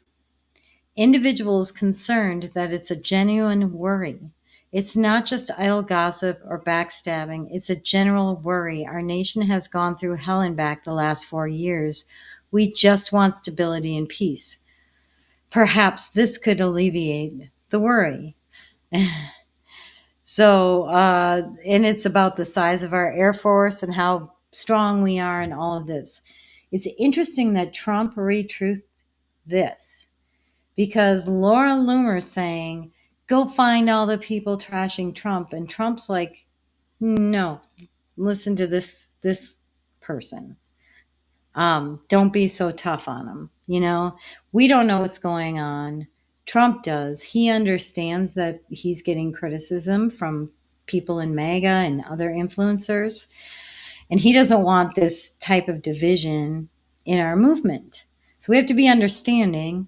Individuals concerned that it's a genuine worry. It's not just idle gossip or backstabbing. It's a general worry. Our nation has gone through hell and back the last 4 years. We just want stability and peace. Perhaps this could alleviate the worry. So, and it's about the size of our Air Force and how strong we are and all of this. It's interesting that Trump retruthed this because Laura Loomer's saying, go find all the people trashing Trump. And Trump's like, no, listen to this person. Don't be so tough on him. You know, we don't know what's going on. Trump does. He understands that he's getting criticism from people in MAGA and other influencers. And he doesn't want this type of division in our movement. So we have to be understanding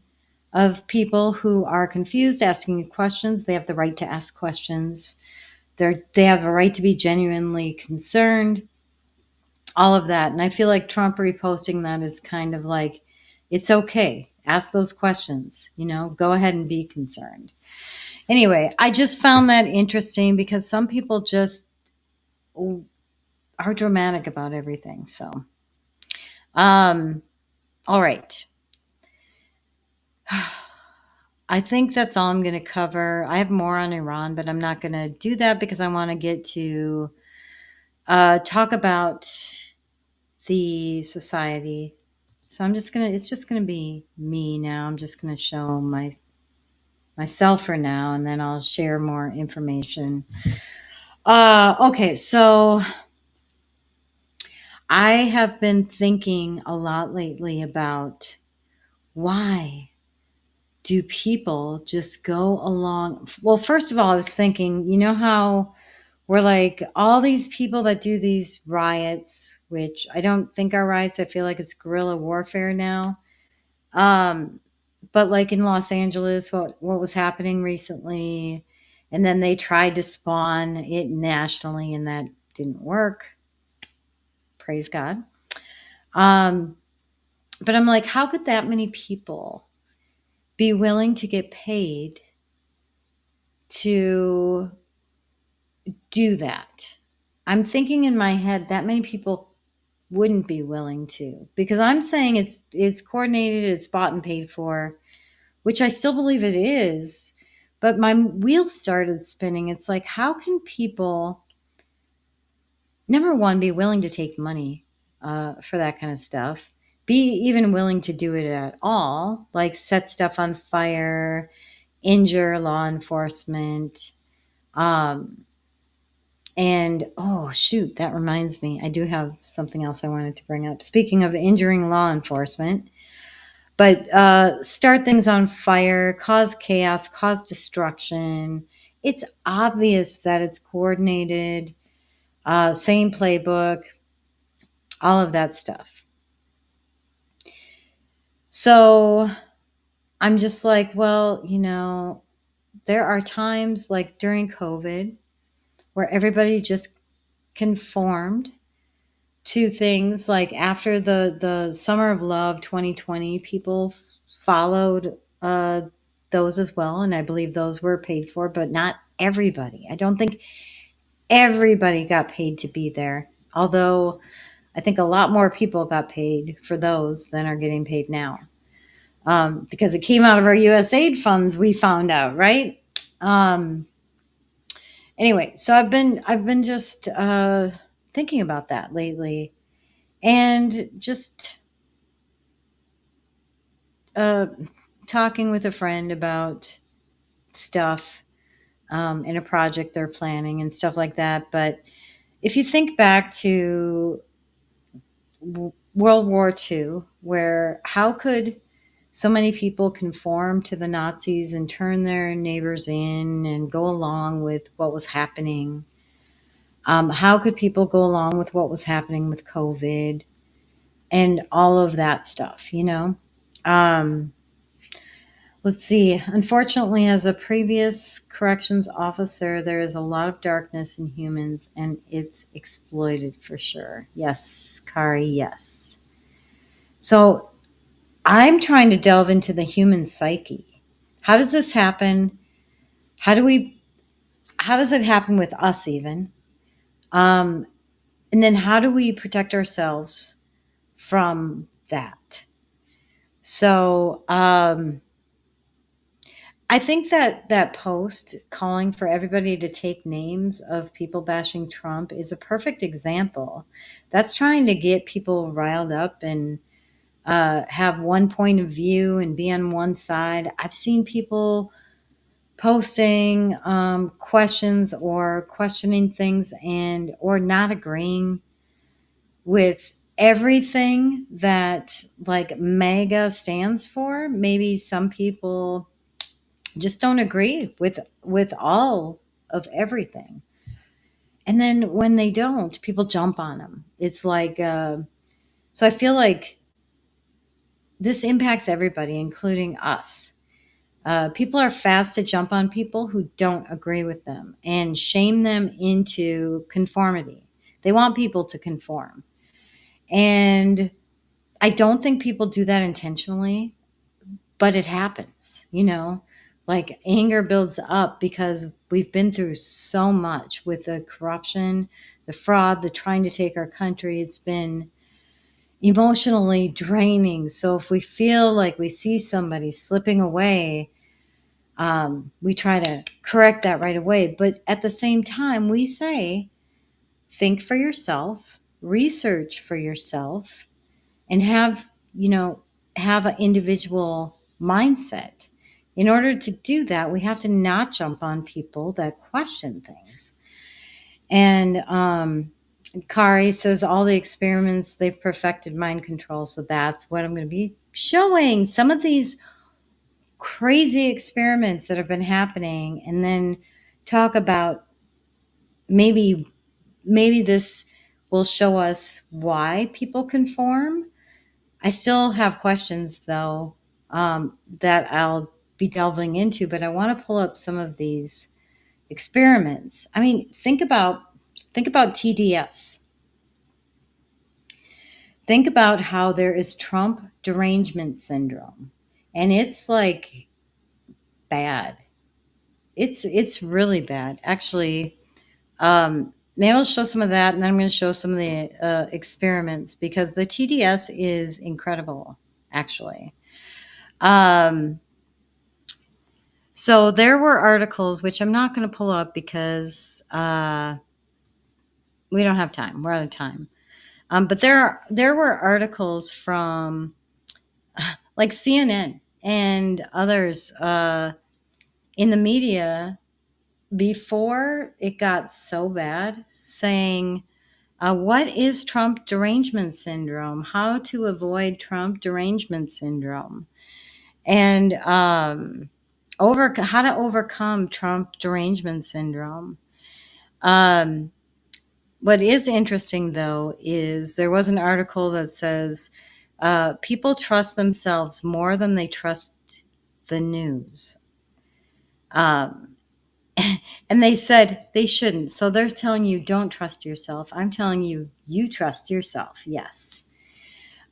of people who are confused, asking questions. They have the right to ask questions. They have a right to be genuinely concerned. All of that. And I feel like Trump reposting that is kind of like, it's okay. Ask those questions, you know, go ahead and be concerned. Anyway, I just found that interesting because some people just are dramatic about everything. So, all right. I think that's all I'm going to cover. I have more on Iran, but I'm not going to do that because I want to get to talk about the society. So it's just gonna be me now. I'm just gonna show myself for now, and then I'll share more information. Okay, so I have been thinking a lot lately about why do people just go along? Well, first of all, I was thinking, you know how we're like all these people that do these riots, which I don't think are riots. I feel like it's guerrilla warfare now. But like in Los Angeles, what was happening recently, and then they tried to spawn it nationally, and that didn't work. Praise God. But I'm like, how could that many people be willing to get paid to do that? I'm thinking in my head that many people wouldn't be willing to, because I'm saying it's coordinated, it's bought and paid for, which I still believe it is. But my wheels started spinning. It's like, how can people, number one, be willing to take money for that kind of stuff? Be even willing to do it at all, like set stuff on fire, injure law enforcement. And oh, shoot, that reminds me. I do have something else I wanted to bring up. Speaking of injuring law enforcement, but start things on fire, cause chaos, cause destruction. It's obvious that it's coordinated, same playbook, all of that stuff. So I'm just like, well, you know, there are times like during COVID where everybody just conformed to things. Like after the Summer of Love 2020, people followed those as well, and I believe those were paid for, but not everybody. I don't think everybody got paid to be there, although I think a lot more people got paid for those than are getting paid now, because it came out of our USAID funds, we found out, right? Anyway, so I've been just thinking about that lately, and just talking with a friend about stuff in a project they're planning and stuff like that. But if you think back to World War II, where how could so many people conform to the Nazis and turn their neighbors in and go along with what was happening? How could people go along with what was happening with COVID and all of that stuff, you know? Um, let's see. Unfortunately, as a previous corrections officer, there is a lot of darkness in humans, and it's exploited for sure. Yes, Kari, yes. So I'm trying to delve into the human psyche. How does this happen? How does it happen with us even? And then how do we protect ourselves from that? So I think that post calling for everybody to take names of people bashing Trump is a perfect example. That's trying to get people riled up and have one point of view and be on one side. I've seen people posting questions or questioning things and or not agreeing with everything that like MAGA stands for. Maybe some people just don't agree with all of everything. And then when they don't, people jump on them. It's like so I feel like this impacts everybody, including us. People are fast to jump on people who don't agree with them and shame them into conformity. They want people to conform. And I don't think people do that intentionally, but it happens, you know, like anger builds up because we've been through so much with the corruption, the fraud, the trying to take our country. It's been emotionally draining. So if we feel like we see somebody slipping away, we try to correct that right away. But at the same time, we say, think for yourself, research for yourself, and have an individual mindset. In order to do that, we have to not jump on people that question things. And Kari says all the experiments, they've perfected mind control. So that's what I'm going to be showing. Some of these crazy experiments that have been happening, and then talk about maybe this will show us why people conform. I still have questions though that I'll be delving into, but I want to pull up some of these experiments. I mean, think about TDS. Think about how there is Trump derangement syndrome, and it's like bad. It's really bad, actually. Maybe I'll show some of that, and then I'm going to show some of the experiments because the TDS is incredible, actually. So there were articles, which I'm not going to pull up because we don't have time. We're out of time. But there were articles from like CNN and others in the media before it got so bad saying, what is Trump derangement syndrome? How to avoid Trump derangement syndrome? And how to overcome Trump derangement syndrome. What is interesting, though, is there was an article that says people trust themselves more than they trust the news. And they said they shouldn't. So they're telling you, don't trust yourself. I'm telling you, you trust yourself. Yes.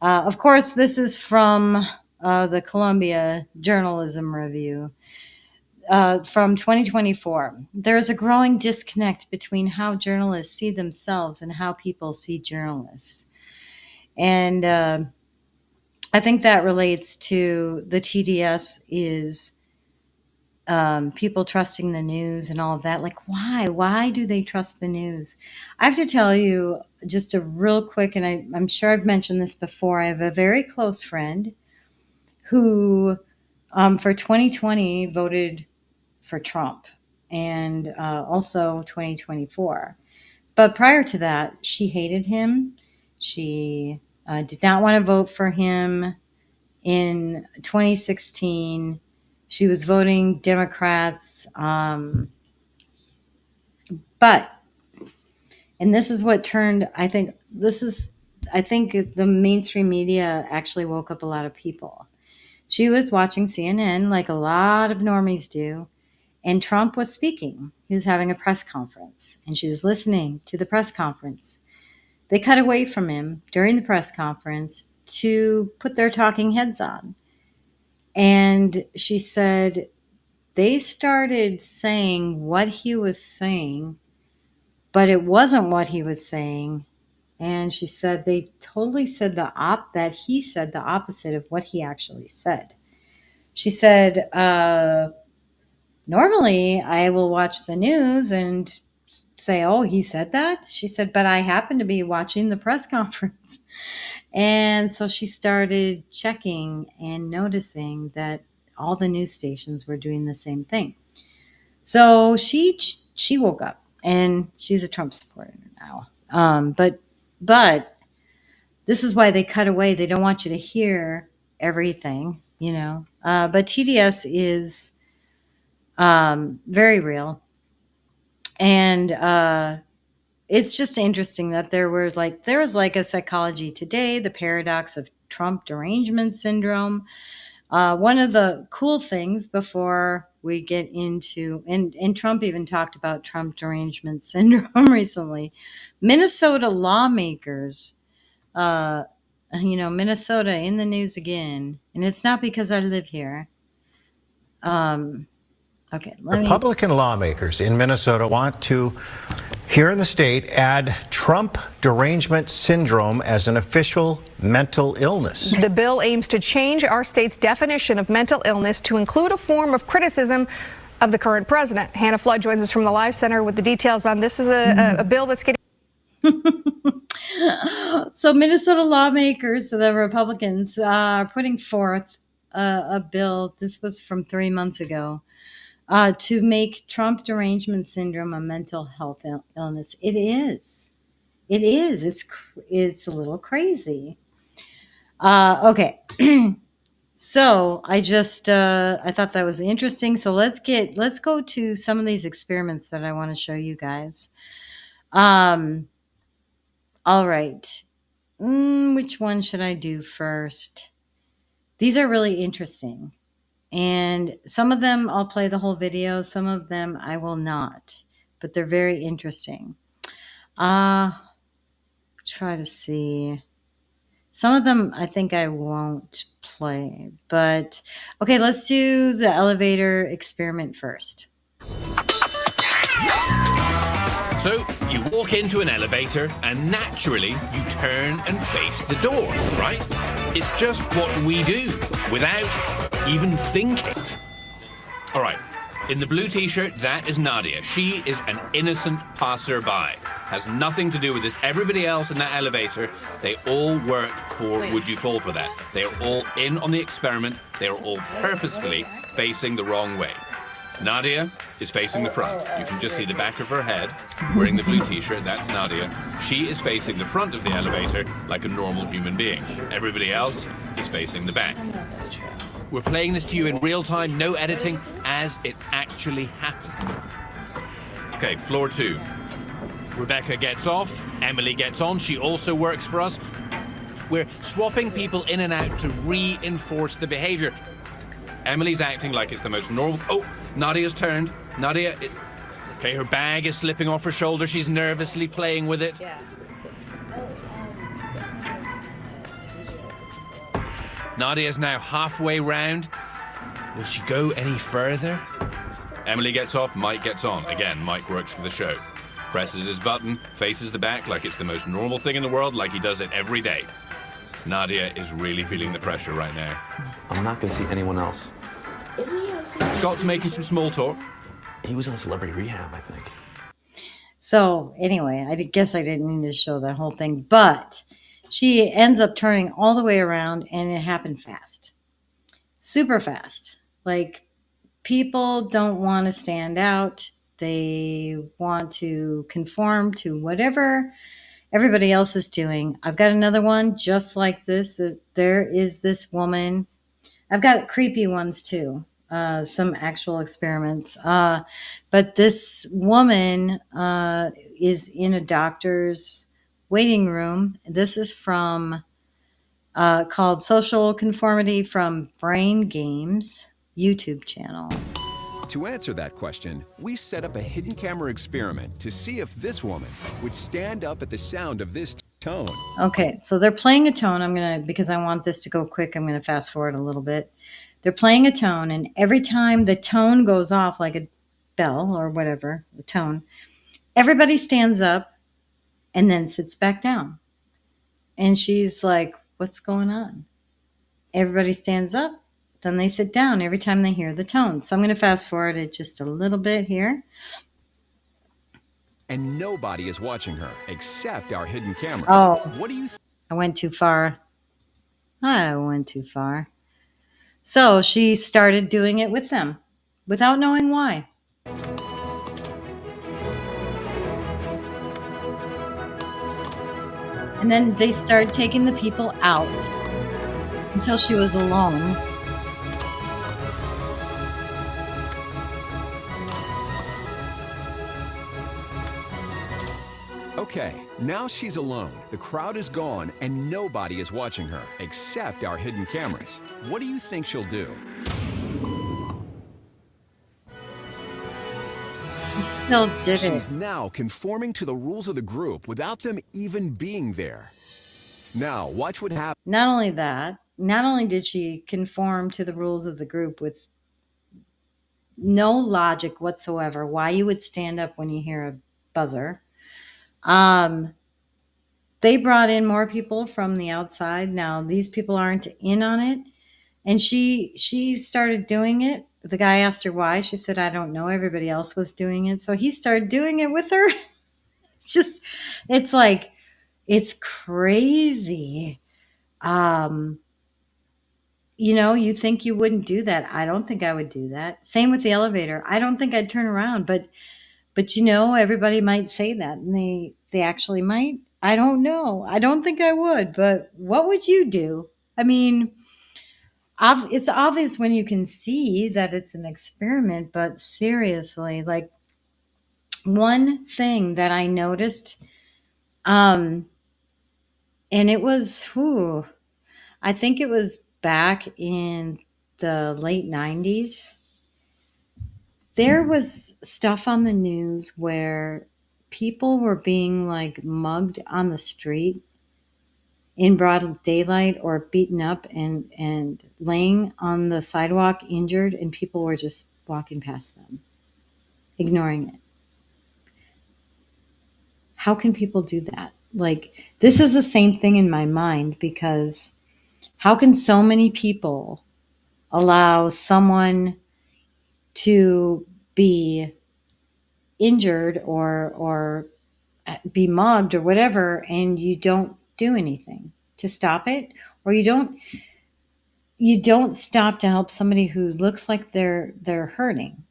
Of course, this is from the Columbia Journalism Review from 2024. There is a growing disconnect between how journalists see themselves and how people see journalists. And I think that relates to the TDS is people trusting the news and all of that. Like, why do they trust the news? I have to tell you just a real quick, and I'm sure I've mentioned this before. I have a very close friend who for 2020 voted for Trump and also 2024. But prior to that, she hated him. She did not want to vote for him in 2016. She was voting Democrats. But, and this is what turned, I think the mainstream media actually woke up a lot of people. She was watching CNN like a lot of normies do, and Trump was speaking. He was having a press conference, and she was listening to the press conference. They cut away from him during the press conference to put their talking heads on. And she said they started saying what he was saying, but it wasn't what he was saying. And she said they totally said that he said the opposite of what he actually said. She said, normally I will watch the news and say, oh, he said that? She said, but I happened to be watching the press conference. And so she started checking and noticing that all the news stations were doing the same thing. So she woke up, and she's a Trump supporter now. But this is why they cut away. They don't want you to hear everything, you know. But TDS is very real, and it's just interesting that there was like a Psychology Today, the paradox of Trump derangement syndrome. One of the cool things before we get into, and Trump even talked about Trump derangement syndrome recently, Minnesota lawmakers, Minnesota in the news again, and it's not because I live here. Okay, Republican lawmakers in Minnesota want to, here in the state, add Trump derangement syndrome as an official mental illness. The bill aims to change our state's definition of mental illness to include a form of criticism of the current president. Hannah Flood joins us from the Live Center with the details on this. Is a bill that's getting... So Minnesota lawmakers, the Republicans, are putting forth a bill. This was from 3 months ago. To make Trump derangement syndrome a mental health illness. It is. It's a little crazy. Okay. So I thought that was interesting. So let's go to some of these experiments that I want to show you guys. All right. Which one should I do first? These are really interesting. And some of them I'll play the whole video. Some of them I will not. But they're very interesting. Try to see. Some of them I think I won't play. But, okay, let's do the elevator experiment first. So, you walk into an elevator and naturally you turn and face the door, right? It's just what we do without even thinking. All right, in the blue t-shirt, that is Nadia. She is an innocent passerby. Has nothing to do with this. Everybody else in that elevator, they all work for Would You Fall for That. They are all in on the experiment. They are all purposefully facing the wrong way. Nadia is facing the front. You can just see the back of her head, wearing the blue t-shirt. That's Nadia. She is facing the front of the elevator like a normal human being. Everybody else is facing the back. That's true. We're playing this to you in real time, no editing, as it actually happened. Okay, floor 2. Rebecca gets off, Emily gets on. She also works for us. We're swapping people in and out to reinforce the behavior. Emily's acting like it's the most normal. Oh, Nadia's turned. Okay, her bag is slipping off her shoulder. She's nervously playing with it. Yeah. Nadia's now halfway round. Will she go any further? Emily gets off, Mike gets on. Again, Mike works for the show. Presses his button, faces the back like it's the most normal thing in the world, like he does it every day. Nadia is really feeling the pressure right now. I'm not going to see anyone else. Isn't he on Scott's making some small talk. He was in celebrity rehab, I think. So anyway, I guess I didn't need to show that whole thing, but she ends up turning all the way around, and it happened fast. Super fast. Like, people don't want to stand out. They want to conform to whatever everybody else is doing. I've got another one just like this. There is this woman. I've got creepy ones too. Some actual experiments. But this woman is in a doctor's waiting room. This is from called Social Conformity from Brain Games YouTube channel. To answer that question, we set up a hidden camera experiment to see if this woman would stand up at the sound of this tone. Okay, so they're playing a tone. Because I want this to go quick, I'm going to fast forward a little bit. They're playing a tone, and every time the tone goes off, like a bell or whatever, the tone, everybody stands up and then sits back down. And she's like, what's going on? Everybody stands up, then they sit down every time they hear the tone. So I'm going to fast forward it just a little bit here. And nobody is watching her except our hidden cameras. Oh, what do you I went too far. I went too far. So she started doing it with them without knowing why. And then they started taking the people out until she was alone. Okay, now she's alone. The crowd is gone and nobody is watching her except our hidden cameras. What do you think she'll do? She still did it. She's now conforming to the rules of the group without them even being there. Now, watch what happens. Not only that, not only did she conform to the rules of the group with no logic whatsoever, why you would stand up when you hear a buzzer. They brought in more people from the outside. Now, these people aren't in on it. And she started doing it. The guy asked her why. She said, I don't know. Everybody else was doing it. So he started doing it with her. It's like, it's crazy. You think you wouldn't do that. I don't think I would do that. Same with the elevator. I don't think I'd turn around, but everybody might say that, and they actually might. I don't know. I don't think I would, but what would you do? I mean, it's obvious when you can see that it's an experiment, but seriously, like, one thing that I noticed, and it was, I think it was back in the late 90s. There was stuff on the news where people were being like mugged on the street in broad daylight or beaten up and laying on the sidewalk injured, and people were just walking past them, ignoring it. How can people do that? Like, this is the same thing in my mind, because how can so many people allow someone to be injured or be mugged or whatever, and you don't do anything to stop it, or you don't stop to help somebody who looks like they're hurting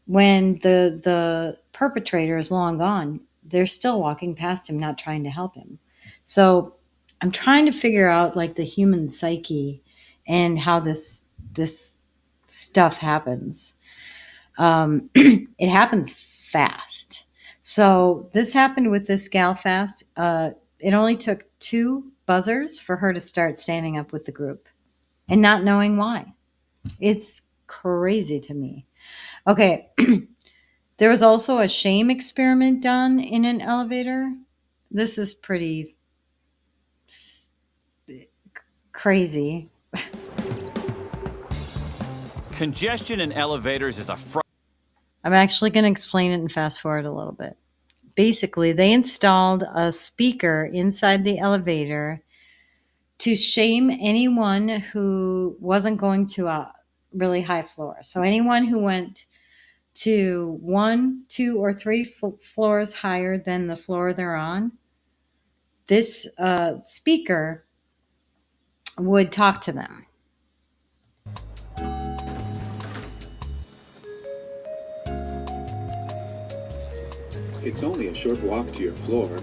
when the perpetrator is long gone? They're still walking past him, not trying to help him. So I'm trying to figure out, like, the human psyche and how this stuff happens. It happens fast. So this happened with this gal fast. It only took 2 buzzers for her to start standing up with the group and not knowing why. It's crazy to me. Okay. There was also a shame experiment done in an elevator. This is pretty crazy. Congestion in elevators is a I'm actually going to explain it and fast forward a little bit. Basically, they installed a speaker inside the elevator to shame anyone who wasn't going to a really high floor. So anyone who went to 1, 2, or 3 floors higher than the floor they're on, this speaker would talk to them. It's only a short walk to your floor.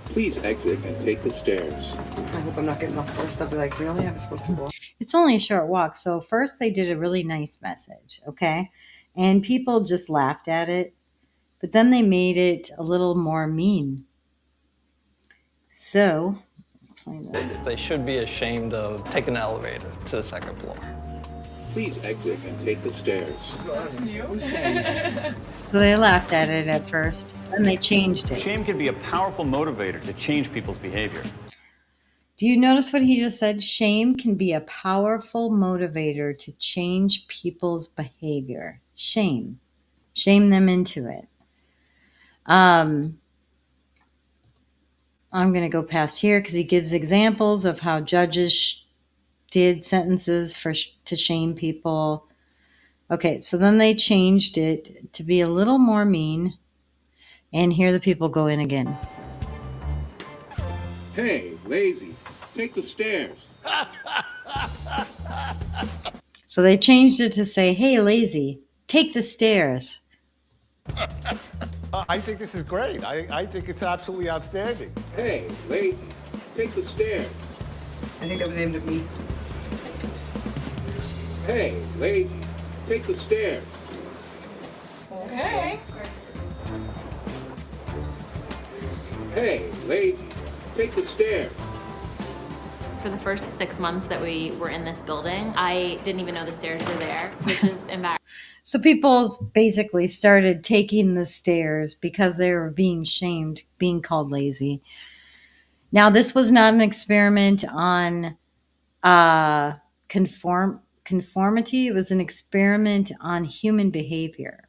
Please exit and take the stairs. I hope I'm not getting off first. I'll be like, really? I was supposed to walk. It's only a short walk. So first they did a really nice message, okay? And people just laughed at it. But then they made it a little more mean. So, explain this. They should be ashamed of taking the elevator to the second floor. Please exit and take the stairs. That's new. So they laughed at it at first, then they changed it. Shame can be a powerful motivator to change people's behavior. Do you notice what he just said? Shame can be a powerful motivator to change people's behavior. Shame. Shame them into it. I'm going to go past here because he gives examples of how judges did sentences to shame people. Okay, so then they changed it to be a little more mean. And here the people go in again. Hey, lazy, take the stairs. So they changed it to say, hey, lazy, take the stairs. I think this is great. I think it's absolutely outstanding. Hey, lazy, take the stairs. I think that was aimed at me. Hey, lazy, take the stairs. Okay. Hey, lazy, take the stairs. For the first 6 months that we were in this building, I didn't even know the stairs were there, which is embarrassing. So people basically started taking the stairs because they were being shamed, being called lazy. Now, this was not an experiment on conformity. It was an experiment on human behavior.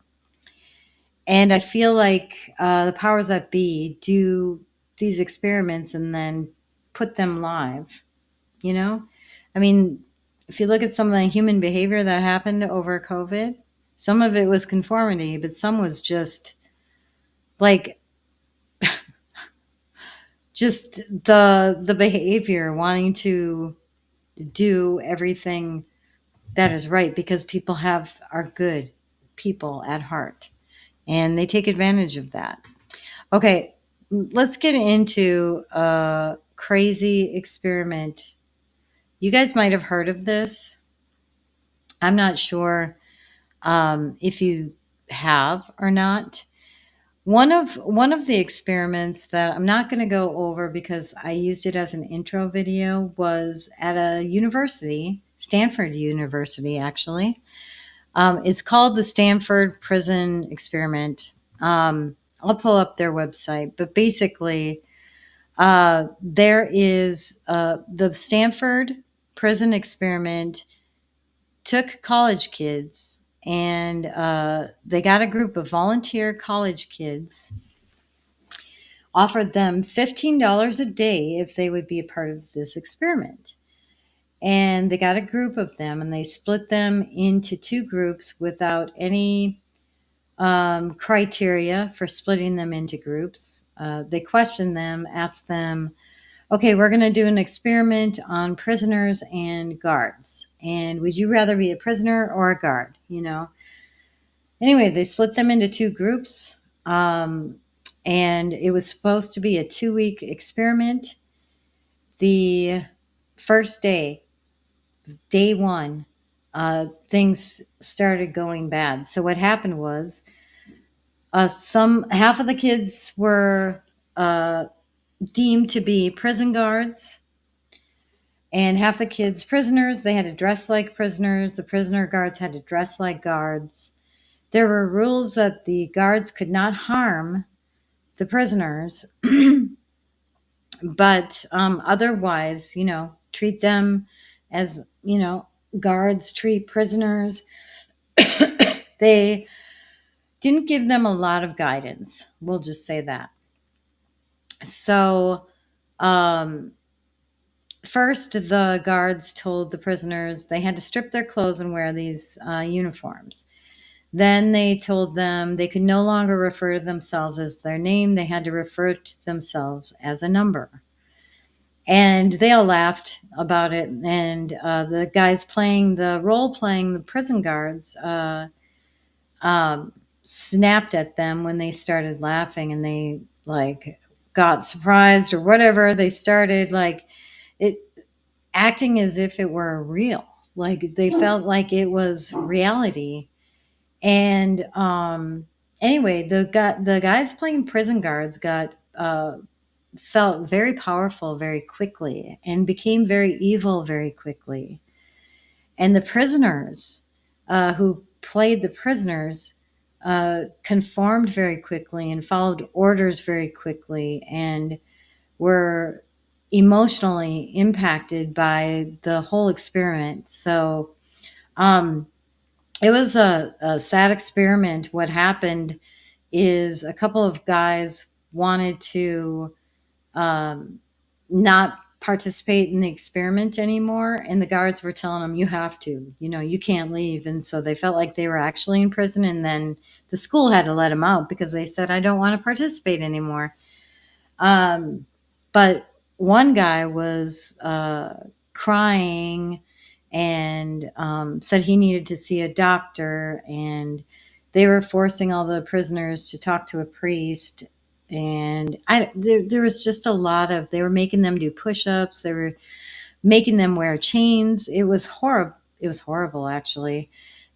And I feel like the powers that be do these experiments and then put them live, you know? I mean, if you look at some of the human behavior that happened over COVID, some of it was conformity, but some was just like just the behavior, wanting to do everything that is right because people are good people at heart and they take advantage of that. Okay, let's get into a crazy experiment. You guys might have heard of this. I'm not sure if you have or not. One of the experiments that I'm not going to go over because I used it as an intro video was at a university, Stanford University, actually. It's called the Stanford Prison Experiment. I'll pull up their website, but basically, there is the Stanford Prison Experiment took college kids and they got a group of volunteer college kids, offered them $15 a day if they would be a part of this experiment. And they got a group of them and they split them into two groups without any criteria for splitting them into groups. They questioned them, asked them, okay, we're going to do an experiment on prisoners and guards. And would you rather be a prisoner or a guard? You know? Anyway, they split them into two groups. And it was supposed to be a 2-week experiment. The first day, day one, things started going bad. So what happened was half of the kids were deemed to be prison guards and half the kids prisoners. They had to dress like prisoners. The prisoner guards had to dress like guards. There were rules that the guards could not harm the prisoners, but otherwise, treat them as, guards treat prisoners. They didn't give them a lot of guidance. We'll just say that. So, first, the guards told the prisoners they had to strip their clothes and wear these uniforms. Then they told them they could no longer refer to themselves as their name. They had to refer to themselves as a number. And they all laughed about it. And the guys playing the prison guards, snapped at them when they started laughing, and they got surprised or whatever. They started acting as if it were real. They felt like it was reality. And anyway, the guys playing prison guards got felt very powerful very quickly and became very evil very quickly. And the prisoners who played the prisoners conformed very quickly and followed orders very quickly and were emotionally impacted by the whole experiment. So it was a sad experiment. What happened is a couple of guys wanted to not participate in the experiment anymore, and the guards were telling them, you have to, you can't leave. And so they felt like they were actually in prison, and then the school had to let them out because they said, I don't want to participate anymore. But one guy was crying and said he needed to see a doctor, and they were forcing all the prisoners to talk to a priest. And there was just a lot of, they were making them do push-ups. They were making them wear chains. It was horrible. It was horrible, actually.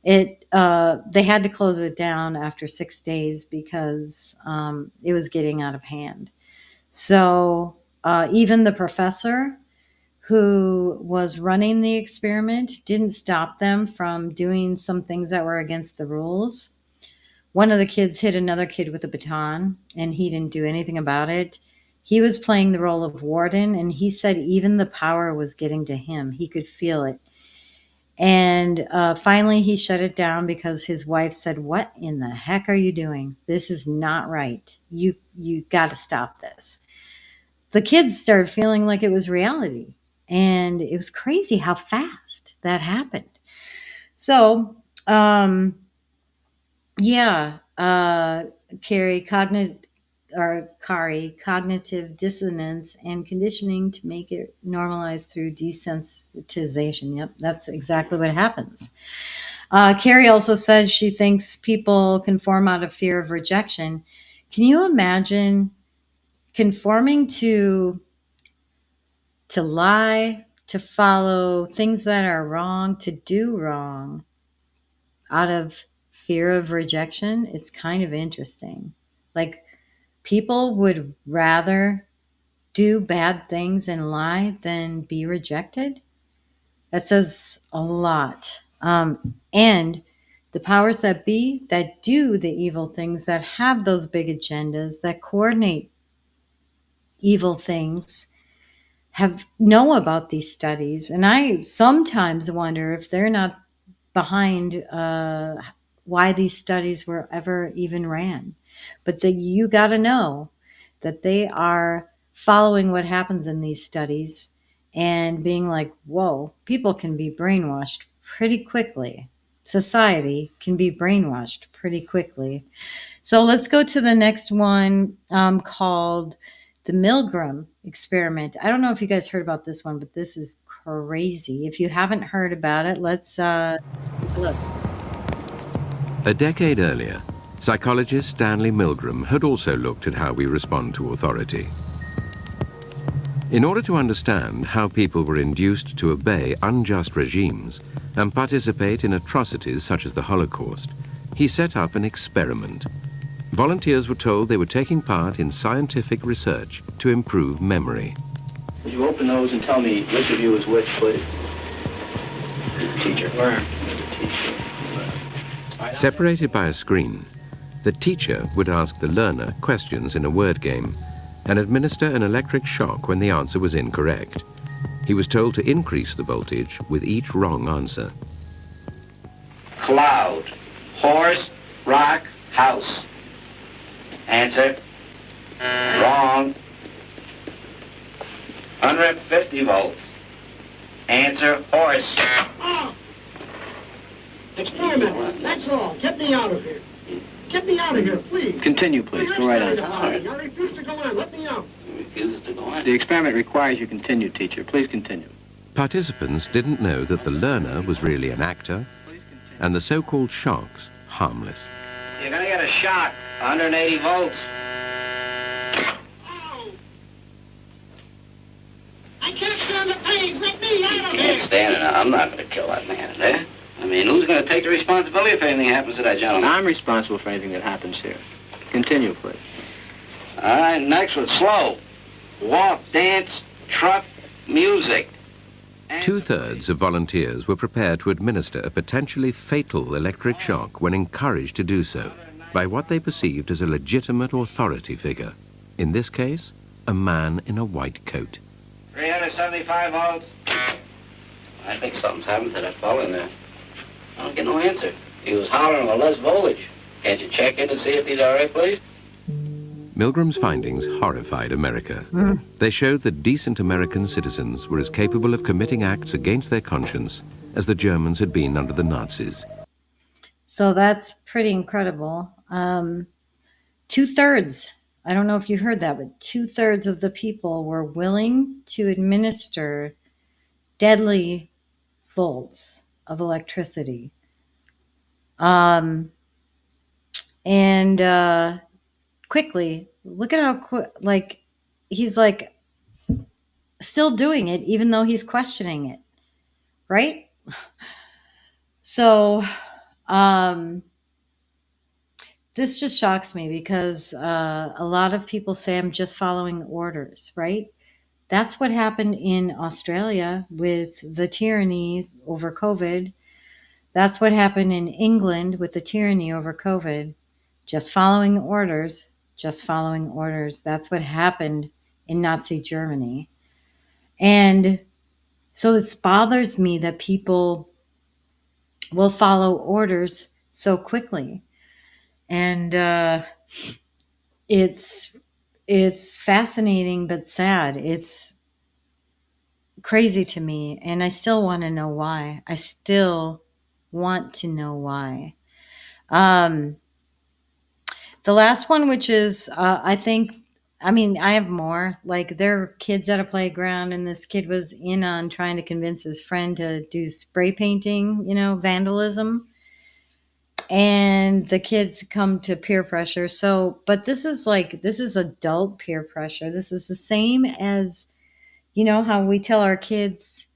They had to close it down after 6 days because it was getting out of hand. So even the professor who was running the experiment didn't stop them from doing some things that were against the rules. One of the kids hit another kid with a baton, and he didn't do anything about it. He was playing the role of warden, and he said even the power was getting to him. He could feel it. And finally, he shut it down because his wife said, what in the heck are you doing? This is not right. You got to stop this. The kids started feeling like it was reality. And it was crazy how fast that happened. So, Kari, cognitive dissonance and conditioning to make it normalized through desensitization. Yep, that's exactly what happens. Kari also says she thinks people conform out of fear of rejection. Can you imagine conforming to lie, to follow things that are wrong, to do wrong out of fear of rejection? It's kind of interesting. Like, people would rather do bad things and lie than be rejected. That says a lot. And the powers that be that do the evil things, that have those big agendas, that coordinate evil things, know about these studies. And I sometimes wonder if they're not behind why these studies were ever even ran. But you got to know that they are following what happens in these studies and being like, whoa, people can be brainwashed pretty quickly. Society can be brainwashed pretty quickly. So let's go to the next one called the Milgram experiment. I don't know if you guys heard about this one, but this is crazy. If you haven't heard about it, let's look. A decade earlier, psychologist Stanley Milgram had also looked at how we respond to authority. In order to understand how people were induced to obey unjust regimes and participate in atrocities such as the Holocaust, he set up an experiment. Volunteers were told they were taking part in scientific research to improve memory. Would you open those and tell me which of you is which, please? Teacher. Where? Teacher. Separated by a screen, the teacher would ask the learner questions in a word game and administer an electric shock when the answer was incorrect. He was told to increase the voltage with each wrong answer. Cloud. Horse. Rock. House. Answer. Wrong. 150 volts. Answer. Horse. Oh. Experiment. That's all. Get me out of here. Get me out of here, please. Continue, please. Go right on. I refuse to go on. Let me out. Refuses to go on. The experiment requires you continue, teacher. Please continue. Participants didn't know that the learner was really an actor and the so-called shocks harmless. You're going to get a shock. 180 volts. Oh. I can't stand the pain. Let me out of here. Can't stand it. I'm not going to kill that man in there. I mean, who's going to take the responsibility if anything happens to that gentleman? I'm responsible for anything that happens here. Continue, please. All right, next one, slow. walk, dance, truck, music. 2/3 of volunteers were prepared to administer a potentially fatal electric shock when encouraged to do so by what they perceived as a legitimate authority figure. In this case, a man in a white coat. 375 volts. I think something's happened to that fellow in there. I don't get no answer. He was hollering a less voltage. Can't you check in to see if he's all right, please? Milgram's findings horrified America. They showed that decent American citizens were as capable of committing acts against their conscience as the Germans had been under the Nazis. So that's pretty incredible. 2/3, I don't know if you heard that, but 2/3 of the people were willing to administer deadly volts of electricity. Quickly, look at how quick, like, he's like still doing it, even though he's questioning it, right? So, this just shocks me because a lot of people say I'm just following orders, right? That's what happened in Australia with the tyranny over COVID. That's what happened in England with the tyranny over COVID. Just following orders, just following orders. That's what happened in Nazi Germany. And so it bothers me that people will follow orders so quickly. And it's fascinating but sad. It's crazy to me, and I still want to know why. I still want to know why. The last one, which is, I have more. Like, there are kids at a playground, and this kid was in on trying to convince his friend to do spray painting, vandalism. And the kids come to peer pressure. So, but this is adult peer pressure. This is the same as, how we tell our kids,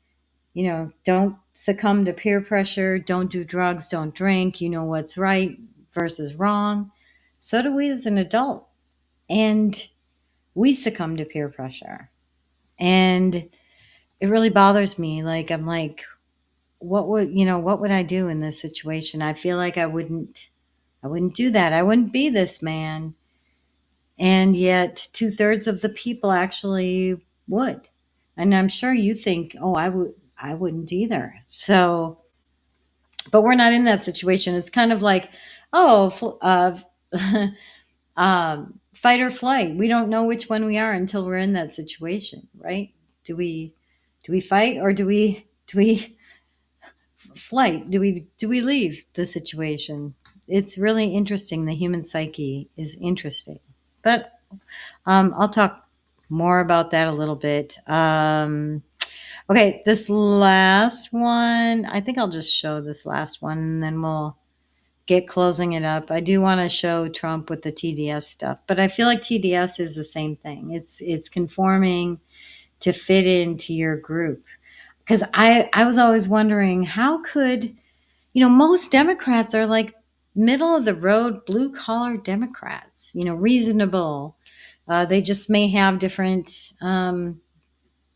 don't succumb to peer pressure, don't do drugs, don't drink, what's right versus wrong. So do we as an adult. And we succumb to peer pressure. And it really bothers me. Like, I'm like, what would I do in this situation? I feel like I wouldn't do that. I wouldn't be this man. And yet 2/3 of the people actually would. And I'm sure you think, oh, I wouldn't either. So, but we're not in that situation. It's kind of like, fight or flight. We don't know which one we are until we're in that situation, right? Do we fight, or do we flight? Do we leave the situation? It's really interesting. The human psyche is interesting, but I'll talk more about that a little bit. Okay, this last one, I think I'll just show this last one, and then we'll get closing it up. I do want to show Trump with the TDS stuff, but I feel like TDS is the same thing. It's conforming to fit into your group. Because I was always wondering, how could, most Democrats are like middle of the road, blue collar Democrats, reasonable. They just may have different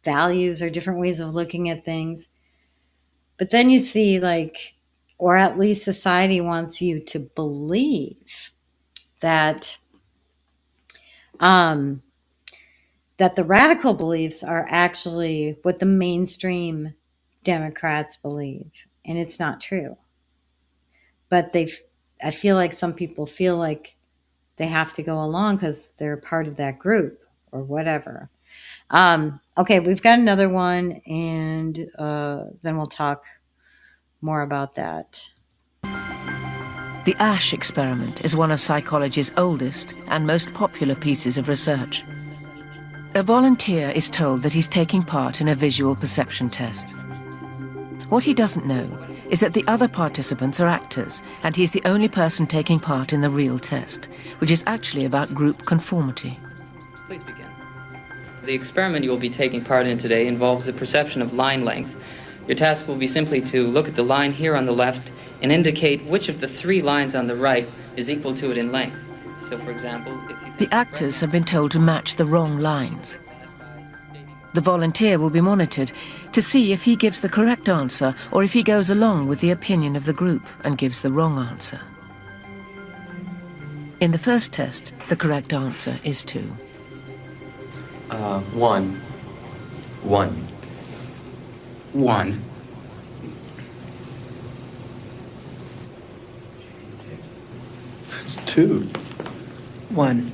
values or different ways of looking at things. But then you see, like, or at least society wants you to believe that that the radical beliefs are actually what the mainstream Democrats believe, and it's not true. But I feel like some people feel like they have to go along because they're part of that group or whatever. Okay, we've got another one, and then we'll talk more about that. The Ash experiment is one of psychology's oldest and most popular pieces of research. A volunteer is told that he's taking part in a visual perception test. What he doesn't know is that the other participants are actors, and he's the only person taking part in the real test, which is actually about group conformity. Please begin. The experiment you will be taking part in today involves the perception of line length. Your task will be simply to look at the line here on the left and indicate which of the 3 lines on the right is equal to it in length. So, for example, if you The actors have been told to match the wrong lines. The volunteer will be monitored to see if he gives the correct answer or if he goes along with the opinion of the group and gives the wrong answer. In the first test, the correct answer is 2. 1. 1. 1. 2. 1.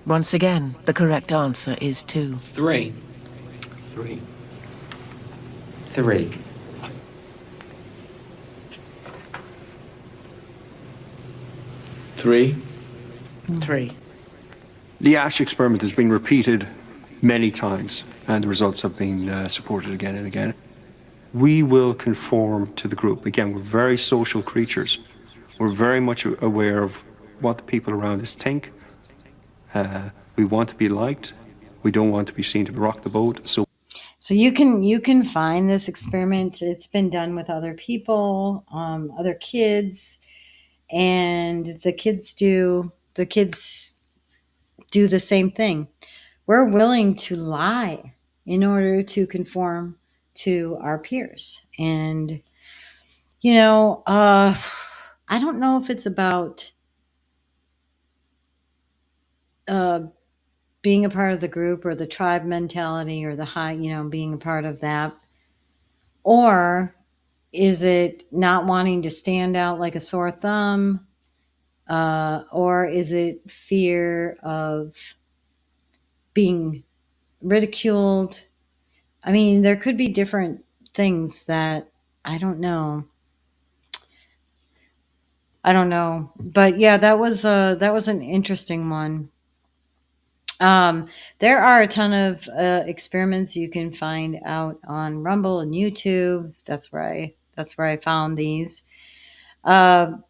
Once again, the correct answer is 2. 3. 3. 3. 3. 3. The ASH experiment has been repeated many times, and the results have been supported again and again. We will conform to the group. Again, we're very social creatures. We're very much aware of what the people around us think. We want to be liked. We don't want to be seen to rock the boat. So you can find this experiment. It's been done with other people, other kids, and the kids do the same thing. We're willing to lie in order to conform to our peers. And, I don't know if it's about being a part of the group or the tribe mentality or the high, being a part of that. Or is it not wanting to stand out like a sore thumb? Or is it fear of being ridiculed? I mean, there could be different things that I don't know. But yeah, that was an interesting one. There are a ton of experiments you can find out on Rumble and YouTube. That's where I found these. But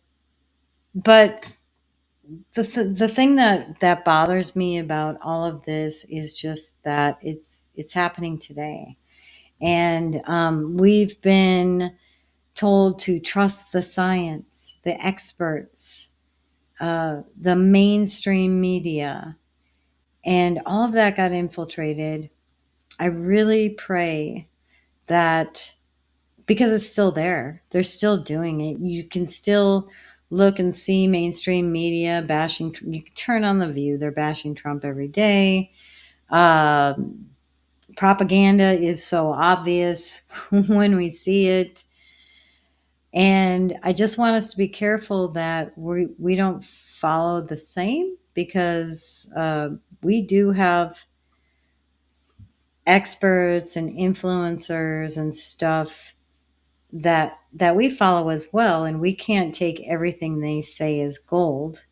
the thing that bothers me about all of this is just that it's happening today, and we've been told to trust the science, the experts, the mainstream media, and all of that got infiltrated. I really pray that, because it's still there, they're still doing it. You can still look and see mainstream media bashing. You can turn on The View, they're bashing Trump every day. Propaganda is so obvious when we see it. And I just want us to be careful that we don't follow the same, because we do have experts and influencers and stuff that we follow as well, and we can't take everything they say as gold.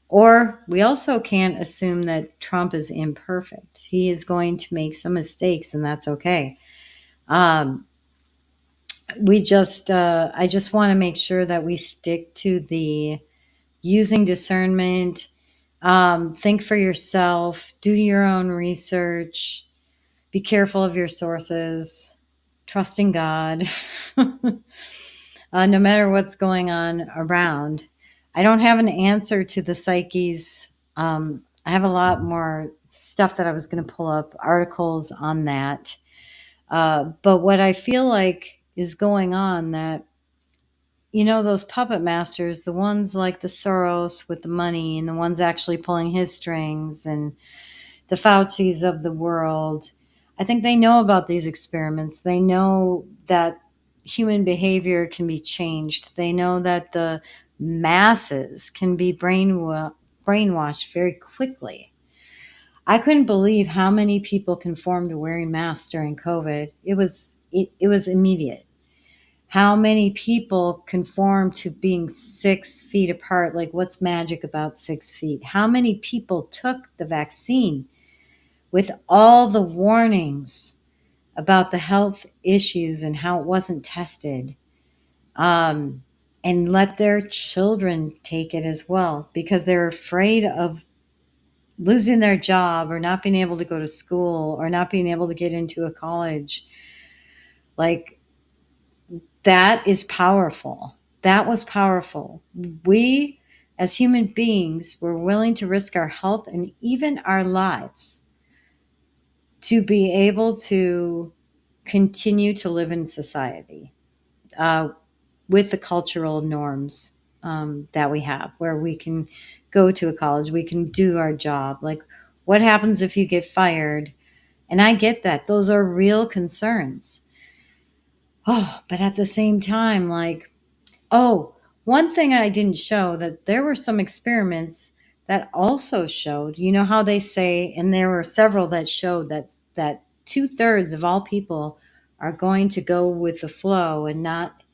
Or we also can't assume that Trump is imperfect. He is going to make some mistakes, and that's okay. I just want to make sure that we stick to the using discernment. Think for yourself, do your own research, be careful of your sources, trust in God, no matter what's going on around. I don't have an answer to the psyches. I have a lot more stuff that I was going to pull up, articles on that. But what I feel like is going on, that, those puppet masters, the ones like the Soros with the money and the ones actually pulling his strings, and the Faucis of the world, I think they know about these experiments. They know that human behavior can be changed. They know that the masses can be brainwashed very quickly. I couldn't believe how many people conformed to wearing masks during COVID. It was immediate. How many people conform to being 6 feet apart? Like, what's magic about 6 feet? How many people took the vaccine with all the warnings about the health issues and how it wasn't tested, and let their children take it as well, because they're afraid of losing their job or not being able to go to school or not being able to get into a college. Like, that is powerful. That was powerful. We, as human beings, were willing to risk our health and even our lives to be able to continue to live in society with the cultural norms that we have, where we can go to a college, we can do our job. Like, what happens if you get fired? And I get that. Those are real concerns. Oh, but at the same time, like, oh, one thing I didn't show, that there were some experiments that also showed, you know how they say, and there were several that showed that 2/3 of all people are going to go with the flow and not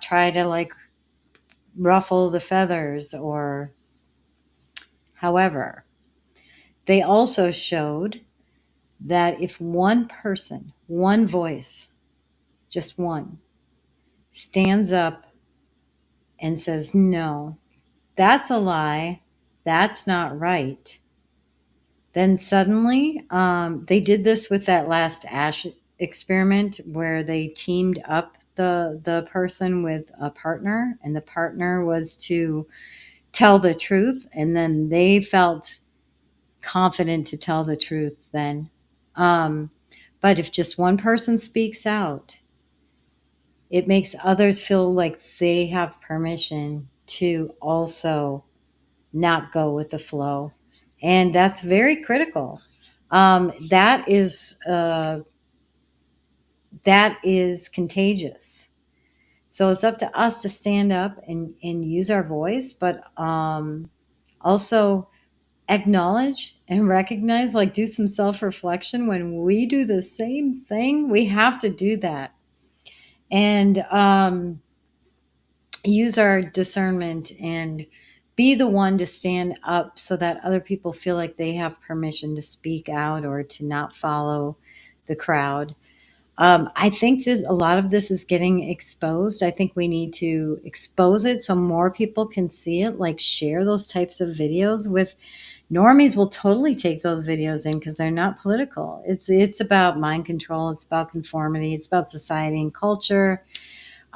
try to like ruffle the feathers or however. They also showed that if one person, one voice, just one, stands up and says, no, that's a lie, that's not right, then suddenly they did this with that last ash experiment where they teamed up the person with a partner, and the partner was to tell the truth, and then they felt confident to tell the truth then. But if just one person speaks out, it makes others feel like they have permission to also not go with the flow. And that's very critical. That is contagious. So it's up to us to stand up and use our voice, but also acknowledge and recognize, like, do some self-reflection. When we do the same thing, we have to do that. And use our discernment and be the one to stand up so that other people feel like they have permission to speak out or to not follow the crowd. I think a lot of this is getting exposed. I think we need to expose it so more people can see it, like share those types of videos with normies. Will totally take those videos in because they're not political. It's about mind control. It's about conformity. It's about society and culture.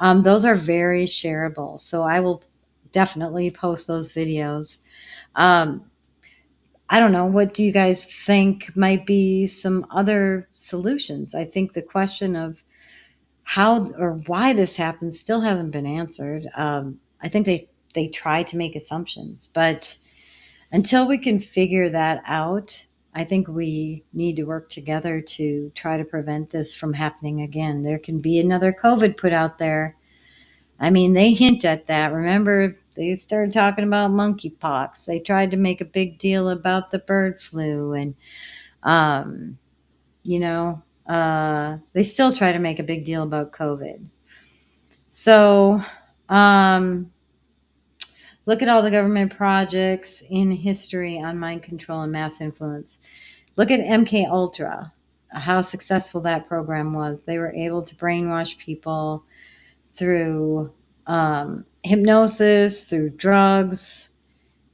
Those are very shareable. So I will definitely post those videos. I don't know. What do you guys think might be some other solutions? I think the question of how or why this happens still hasn't been answered. I think they try to make assumptions, but until we can figure that out, I think we need to work together to try to prevent this from happening again. There can be another COVID put out there. I mean, they hint at that. Remember, they started talking about monkeypox. They tried to make a big deal about the bird flu. And, they still try to make a big deal about COVID. So, look at all the government projects in history on mind control and mass influence. Look at MK Ultra, how successful that program was. They were able to brainwash people through hypnosis, through drugs,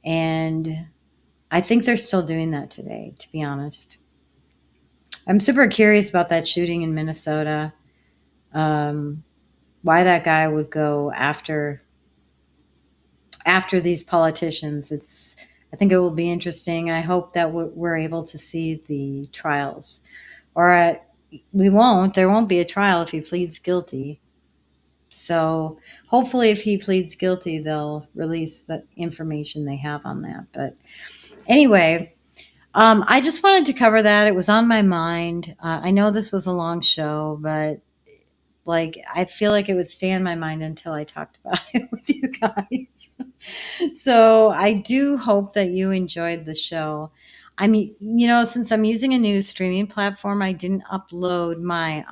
and I think they're still doing that today, to be honest. I'm super curious about that shooting in Minnesota, why that guy would go after these politicians. I think it will be interesting. I hope that we're able to see the trials, or we won't. There won't be a trial if he pleads guilty. So hopefully if he pleads guilty, they'll release the information they have on that. But anyway, I just wanted to cover that. It was on my mind. I know this was a long show, but like, I feel like it would stay in my mind until I talked about it with you guys. So I do hope that you enjoyed the show. I mean, since I'm using a new streaming platform, I didn't upload my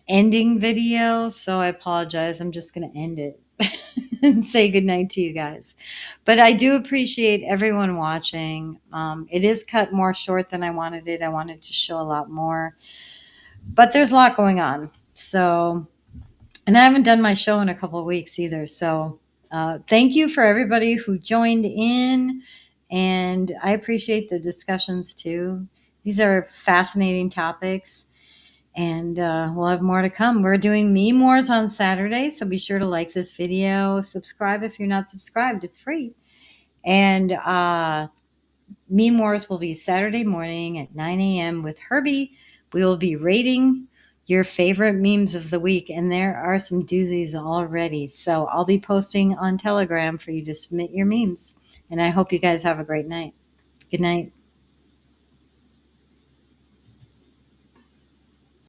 ending video, so I apologize. I'm just going to end it and say goodnight to you guys. But I do appreciate everyone watching. It is cut more short than I wanted it. I wanted to show a lot more, but there's a lot going on. So, and I haven't done my show in a couple of weeks either. So thank you for everybody who joined in, and I appreciate the discussions too. These are fascinating topics. And we'll have more to come. We're doing Meme Wars on Saturday, so be sure to like this video. Subscribe if you're not subscribed. It's free. And Meme Wars will be Saturday morning at 9 a.m. with Herbie. We will be rating your favorite memes of the week, and there are some doozies already. So I'll be posting on Telegram for you to submit your memes. And I hope you guys have a great night. Good night.